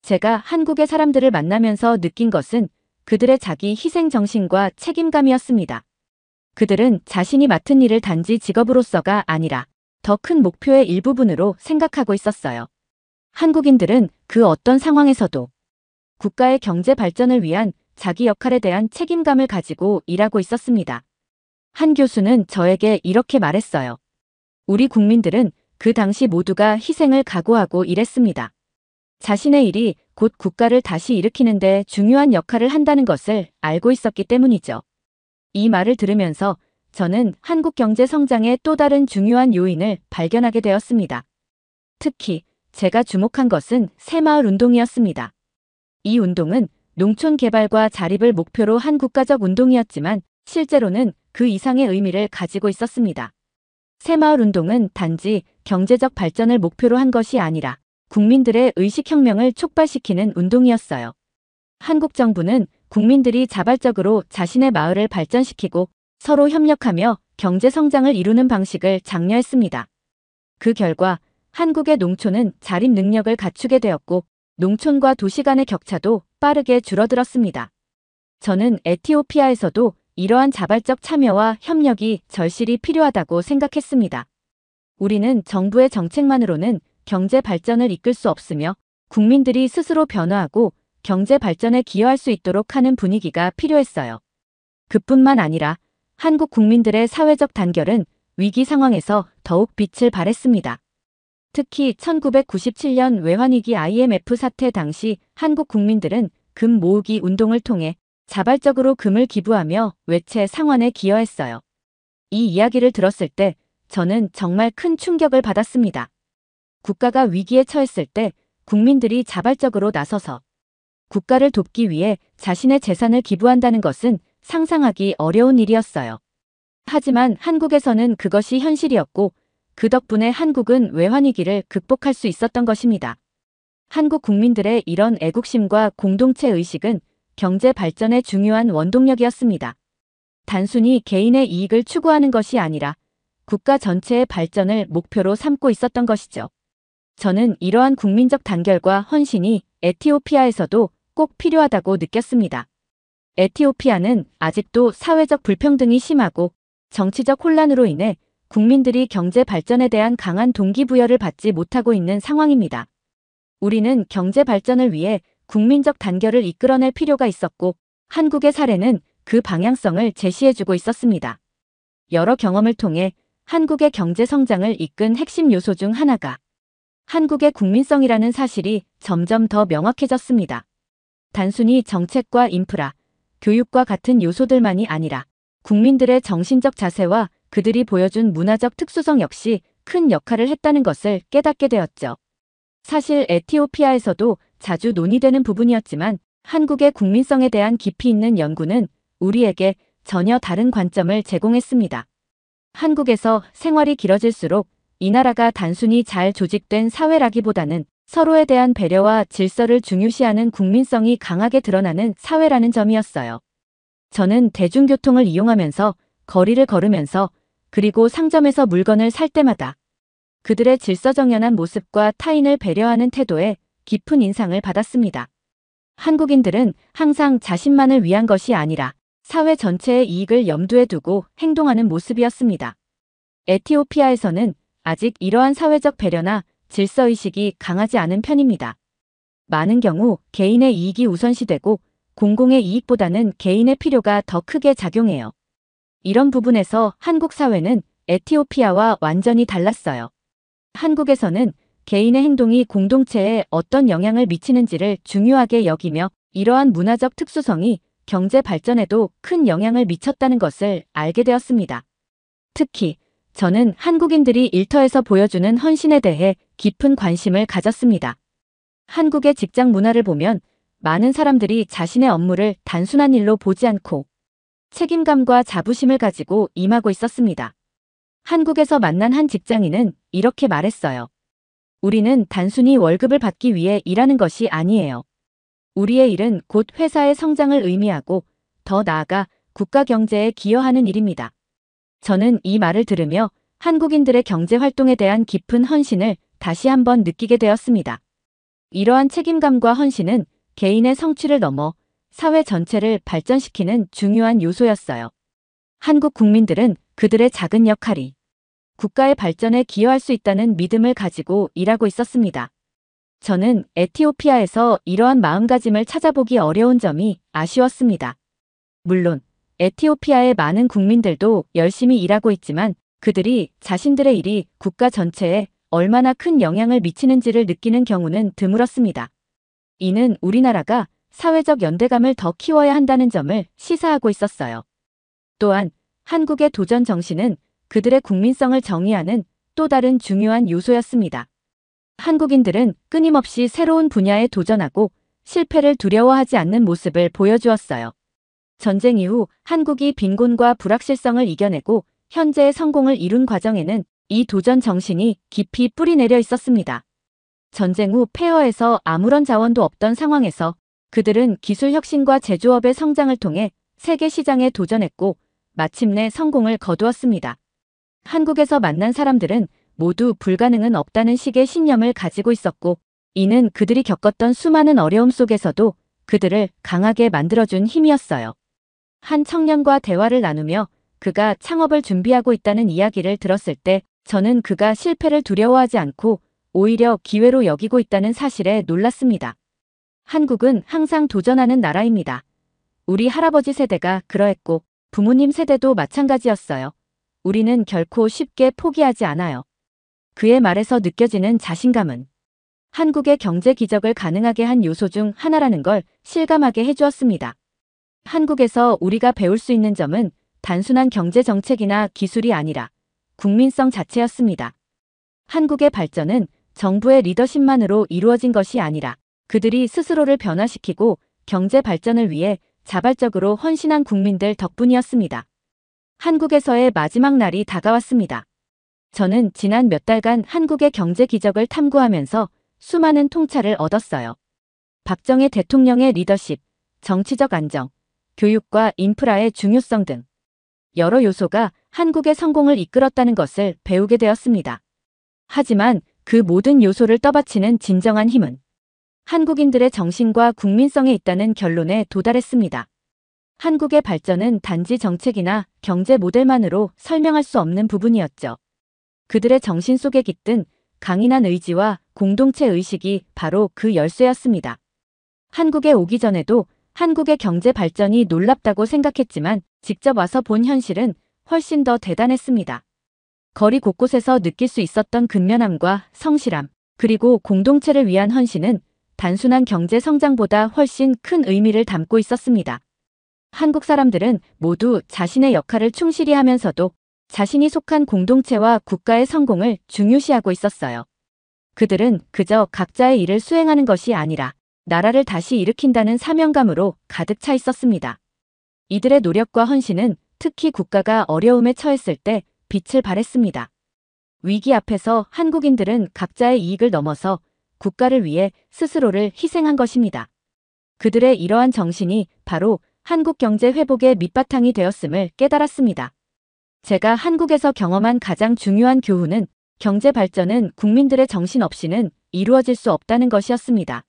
Speaker 1: 제가 한국의 사람들을 만나면서 느낀 것은 그들의 자기 희생 정신과 책임감이었습니다. 그들은 자신이 맡은 일을 단지 직업으로서가 아니라 더 큰 목표의 일부분으로 생각하고 있었어요. 한국인들은 그 어떤 상황에서도 국가의 경제 발전을 위한 자기 역할에 대한 책임감을 가지고 일하고 있었습니다. 한 교수는 저에게 이렇게 말했어요. 우리 국민들은 그 당시 모두가 희생을 각오하고 일했습니다. 자신의 일이 곧 국가를 다시 일으키는 데 중요한 역할을 한다는 것을 알고 있었기 때문이죠. 이 말을 들으면서 저는 한국 경제 성장의 또 다른 중요한 요인을 발견하게 되었습니다. 특히 제가 주목한 것은 새마을 운동이었습니다. 이 운동은 농촌 개발과 자립을 목표로 한 국가적 운동이었지만 실제로는 그 이상의 의미를 가지고 있었습니다. 새마을 운동은 단지 경제적 발전을 목표로 한 것이 아니라 국민들의 의식혁명을 촉발시키는 운동이었어요. 한국 정부는 국민들이 자발적으로 자신의 마을을 발전시키고 서로 협력하며 경제 성장을 이루는 방식을 장려했습니다. 그 결과 한국의 농촌은 자립 능력을 갖추게 되었고 농촌과 도시 간의 격차도 빠르게 줄어들었습니다. 저는 에티오피아에서도 이러한 자발적 참여와 협력이 절실히 필요하다고 생각했습니다. 우리는 정부의 정책만으로는 경제 발전을 이끌 수 없으며 국민들이 스스로 변화하고 경제 발전에 기여할 수 있도록 하는 분위기가 필요했어요. 그뿐만 아니라 한국 국민들의 사회적 단결은 위기 상황에서 더욱 빛을 발했습니다. 특히 1997년 외환위기 IMF 사태 당시 한국 국민들은 금 모으기 운동을 통해 자발적으로 금을 기부하며 외채 상환에 기여했어요. 이 이야기를 들었을 때 저는 정말 큰 충격을 받았습니다. 국가가 위기에 처했을 때 국민들이 자발적으로 나서서 국가를 돕기 위해 자신의 재산을 기부한다는 것은 상상하기 어려운 일이었어요. 하지만 한국에서는 그것이 현실이었고 그 덕분에 한국은 외환위기를 극복할 수 있었던 것입니다. 한국 국민들의 이런 애국심과 공동체 의식은 경제 발전의 중요한 원동력이었습니다. 단순히 개인의 이익을 추구하는 것이 아니라 국가 전체의 발전을 목표로 삼고 있었던 것이죠. 저는 이러한 국민적 단결과 헌신이 에티오피아에서도 꼭 필요하다고 느꼈습니다. 에티오피아는 아직도 사회적 불평등이 심하고 정치적 혼란으로 인해 국민들이 경제 발전에 대한 강한 동기부여를 받지 못하고 있는 상황입니다. 우리는 경제 발전을 위해 국민적 단결을 이끌어낼 필요가 있었고 한국의 사례는 그 방향성을 제시해주고 있었습니다. 여러 경험을 통해 한국의 경제 성장을 이끈 핵심 요소 중 하나가 한국의 국민성이라는 사실이 점점 더 명확해졌습니다. 단순히 정책과 인프라, 교육과 같은 요소들만이 아니라 국민들의 정신적 자세와 그들이 보여준 문화적 특수성 역시 큰 역할을 했다는 것을 깨닫게 되었죠. 사실 에티오피아에서도 자주 논의되는 부분이었지만 한국의 국민성에 대한 깊이 있는 연구는 우리에게 전혀 다른 관점을 제공했습니다. 한국에서 생활이 길어질수록 이 나라가 단순히 잘 조직된 사회라기보다는 서로에 대한 배려와 질서를 중요시하는 국민성이 강하게 드러나는 사회라는 점이었어요. 저는 대중교통을 이용하면서 거리를 걸으면서 그리고 상점에서 물건을 살 때마다 그들의 질서정연한 모습과 타인을 배려하는 태도에 깊은 인상을 받았습니다. 한국인들은 항상 자신만을 위한 것이 아니라 사회 전체의 이익을 염두에 두고 행동하는 모습이었습니다. 에티오피아에서는 아직 이러한 사회적 배려나 질서의식이 강하지 않은 편입니다. 많은 경우 개인의 이익이 우선시되고 공공의 이익보다는 개인의 필요가 더 크게 작용해요. 이런 부분에서 한국 사회는 에티오피아와 완전히 달랐어요. 한국에서는 개인의 행동이 공동체에 어떤 영향을 미치는지를 중요하게 여기며 이러한 문화적 특수성이 경제 발전에도 큰 영향을 미쳤다는 것을 알게 되었습니다. 특히 저는 한국인들이 일터에서 보여주는 헌신에 대해 깊은 관심을 가졌습니다. 한국의 직장 문화를 보면 많은 사람들이 자신의 업무를 단순한 일로 보지 않고 책임감과 자부심을 가지고 임하고 있었습니다. 한국에서 만난 한 직장인은 이렇게 말했어요. 우리는 단순히 월급을 받기 위해 일하는 것이 아니에요. 우리의 일은 곧 회사의 성장을 의미하고 더 나아가 국가 경제에 기여하는 일입니다. 저는 이 말을 들으며 한국인들의 경제 활동에 대한 깊은 헌신을 다시 한번 느끼게 되었습니다. 이러한 책임감과 헌신은 개인의 성취를 넘어 사회 전체를 발전시키는 중요한 요소였어요. 한국 국민들은 그들의 작은 역할이 국가의 발전에 기여할 수 있다는 믿음을 가지고 일하고 있었습니다. 저는 에티오피아에서 이러한 마음가짐을 찾아보기 어려운 점이 아쉬웠습니다. 물론 에티오피아의 많은 국민들도 열심히 일하고 있지만 그들이 자신들의 일이 국가 전체에 얼마나 큰 영향을 미치는지를 느끼는 경우는 드물었습니다. 이는 우리나라가 사회적 연대감을 더 키워야 한다는 점을 시사하고 있었어요. 또한 한국의 도전 정신은 그들의 국민성을 정의하는 또 다른 중요한 요소였습니다. 한국인들은 끊임없이 새로운 분야에 도전하고 실패를 두려워하지 않는 모습을 보여주었어요. 전쟁 이후 한국이 빈곤과 불확실성을 이겨내고 현재의 성공을 이룬 과정에는 이 도전 정신이 깊이 뿌리내려 있었습니다. 전쟁 후 폐허에서 아무런 자원도 없던 상황에서 그들은 기술 혁신과 제조업의 성장을 통해 세계 시장에 도전했고 마침내 성공을 거두었습니다. 한국에서 만난 사람들은 모두 불가능은 없다는 식의 신념을 가지고 있었고 이는 그들이 겪었던 수많은 어려움 속에서도 그들을 강하게 만들어준 힘이었어요. 한 청년과 대화를 나누며 그가 창업을 준비하고 있다는 이야기를 들었을 때 저는 그가 실패를 두려워하지 않고 오히려 기회로 여기고 있다는 사실에 놀랐습니다. 한국은 항상 도전하는 나라입니다. 우리 할아버지 세대가 그러했고 부모님 세대도 마찬가지였어요. 우리는 결코 쉽게 포기하지 않아요. 그의 말에서 느껴지는 자신감은 한국의 경제 기적을 가능하게 한 요소 중 하나라는 걸 실감하게 해주었습니다. 한국에서 우리가 배울 수 있는 점은 단순한 경제 정책이나 기술이 아니라 국민성 자체였습니다. 한국의 발전은 정부의 리더십만으로 이루어진 것이 아니라 그들이 스스로를 변화시키고 경제 발전을 위해 자발적으로 헌신한 국민들 덕분이었습니다. 한국에서의 마지막 날이 다가왔습니다. 저는 지난 몇 달간 한국의 경제 기적을 탐구하면서 수많은 통찰을 얻었어요. 박정희 대통령의 리더십, 정치적 안정, 교육과 인프라의 중요성 등 여러 요소가 한국의 성공을 이끌었다는 것을 배우게 되었습니다. 하지만 그 모든 요소를 떠받치는 진정한 힘은 한국인들의 정신과 국민성에 있다는 결론에 도달했습니다. 한국의 발전은 단지 정책이나 경제 모델만으로 설명할 수 없는 부분이었죠. 그들의 정신 속에 깃든 강인한 의지와 공동체 의식이 바로 그 열쇠였습니다. 한국에 오기 전에도 한국의 경제 발전이 놀랍다고 생각했지만 직접 와서 본 현실은 훨씬 더 대단했습니다. 거리 곳곳에서 느낄 수 있었던 근면함과 성실함, 그리고 공동체를 위한 헌신은 단순한 경제 성장보다 훨씬 큰 의미를 담고 있었습니다. 한국 사람들은 모두 자신의 역할을 충실히 하면서도 자신이 속한 공동체와 국가의 성공을 중요시하고 있었어요. 그들은 그저 각자의 일을 수행하는 것이 아니라 나라를 다시 일으킨다는 사명감으로 가득 차 있었습니다. 이들의 노력과 헌신은 특히 국가가 어려움에 처했을 때 빛을 발했습니다. 위기 앞에서 한국인들은 각자의 이익을 넘어서 국가를 위해 스스로를 희생한 것입니다. 그들의 이러한 정신이 바로 한국 경제 회복의 밑바탕이 되었음을 깨달았습니다. 제가 한국에서 경험한 가장 중요한 교훈은 경제 발전은 국민들의 정신 없이는 이루어질 수 없다는 것이었습니다.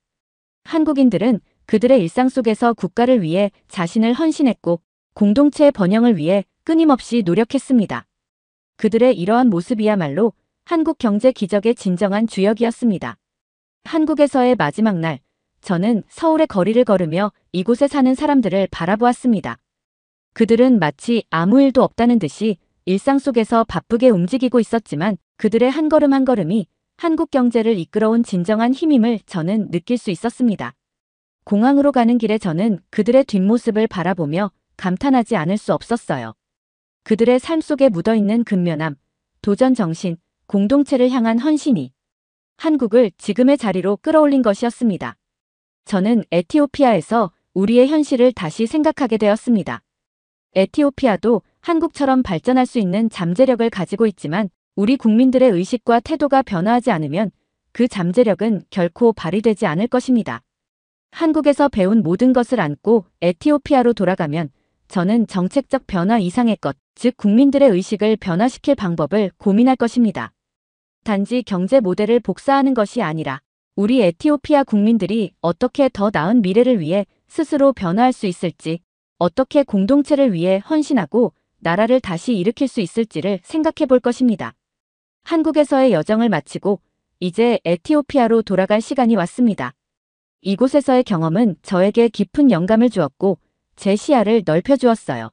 Speaker 1: 한국인들은 그들의 일상 속에서 국가를 위해 자신을 헌신했고 공동체의 번영을 위해 끊임없이 노력했습니다. 그들의 이러한 모습이야말로 한국 경제 기적의 진정한 주역이었습니다. 한국에서의 마지막 날, 저는 서울의 거리를 걸으며 이곳에 사는 사람들을 바라보았습니다. 그들은 마치 아무 일도 없다는 듯이 일상 속에서 바쁘게 움직이고 있었지만 그들의 한 걸음 한 걸음이 한국 경제를 이끌어온 진정한 힘임을 저는 느낄 수 있었습니다. 공항으로 가는 길에 저는 그들의 뒷모습을 바라보며 감탄하지 않을 수 없었어요. 그들의 삶 속에 묻어있는 근면함, 도전 정신, 공동체를 향한 헌신이 한국을 지금의 자리로 끌어올린 것이었습니다. 저는 에티오피아에서 우리의 현실을 다시 생각하게 되었습니다. 에티오피아도 한국처럼 발전할 수 있는 잠재력을 가지고 있지만 우리 국민들의 의식과 태도가 변화하지 않으면 그 잠재력은 결코 발휘되지 않을 것입니다. 한국에서 배운 모든 것을 안고 에티오피아로 돌아가면 저는 정책적 변화 이상의 것, 즉 국민들의 의식을 변화시킬 방법을 고민할 것입니다. 단지 경제 모델을 복사하는 것이 아니라 우리 에티오피아 국민들이 어떻게 더 나은 미래를 위해 스스로 변화할 수 있을지, 어떻게 공동체를 위해 헌신하고 나라를 다시 일으킬 수 있을지를 생각해 볼 것입니다. 한국에서의 여정을 마치고 이제 에티오피아로 돌아갈 시간이 왔습니다. 이곳에서의 경험은 저에게 깊은 영감을 주었고 제 시야를 넓혀주었어요.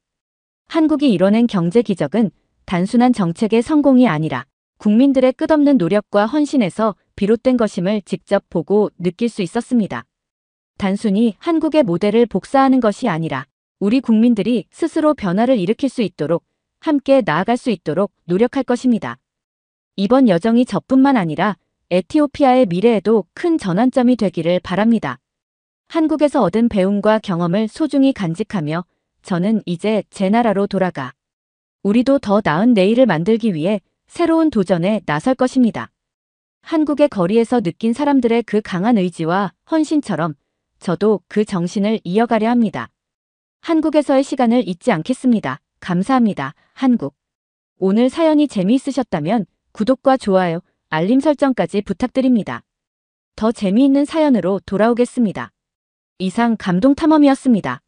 Speaker 1: 한국이 이뤄낸 경제 기적은 단순한 정책의 성공이 아니라 국민들의 끝없는 노력과 헌신에서 비롯된 것임을 직접 보고 느낄 수 있었습니다. 단순히 한국의 모델을 복사하는 것이 아니라 우리 국민들이 스스로 변화를 일으킬 수 있도록 함께 나아갈 수 있도록 노력할 것입니다. 이번 여정이 저뿐만 아니라 에티오피아의 미래에도 큰 전환점이 되기를 바랍니다. 한국에서 얻은 배움과 경험을 소중히 간직하며 저는 이제 제 나라로 돌아가 우리도 더 나은 내일을 만들기 위해 새로운 도전에 나설 것입니다. 한국의 거리에서 느낀 사람들의 그 강한 의지와 헌신처럼 저도 그 정신을 이어가려 합니다. 한국에서의 시간을 잊지 않겠습니다. 감사합니다. 한국. 오늘 사연이 재미있으셨다면 구독과 좋아요, 알림 설정까지 부탁드립니다. 더 재미있는 사연으로 돌아오겠습니다. 이상 감동탐험이었습니다.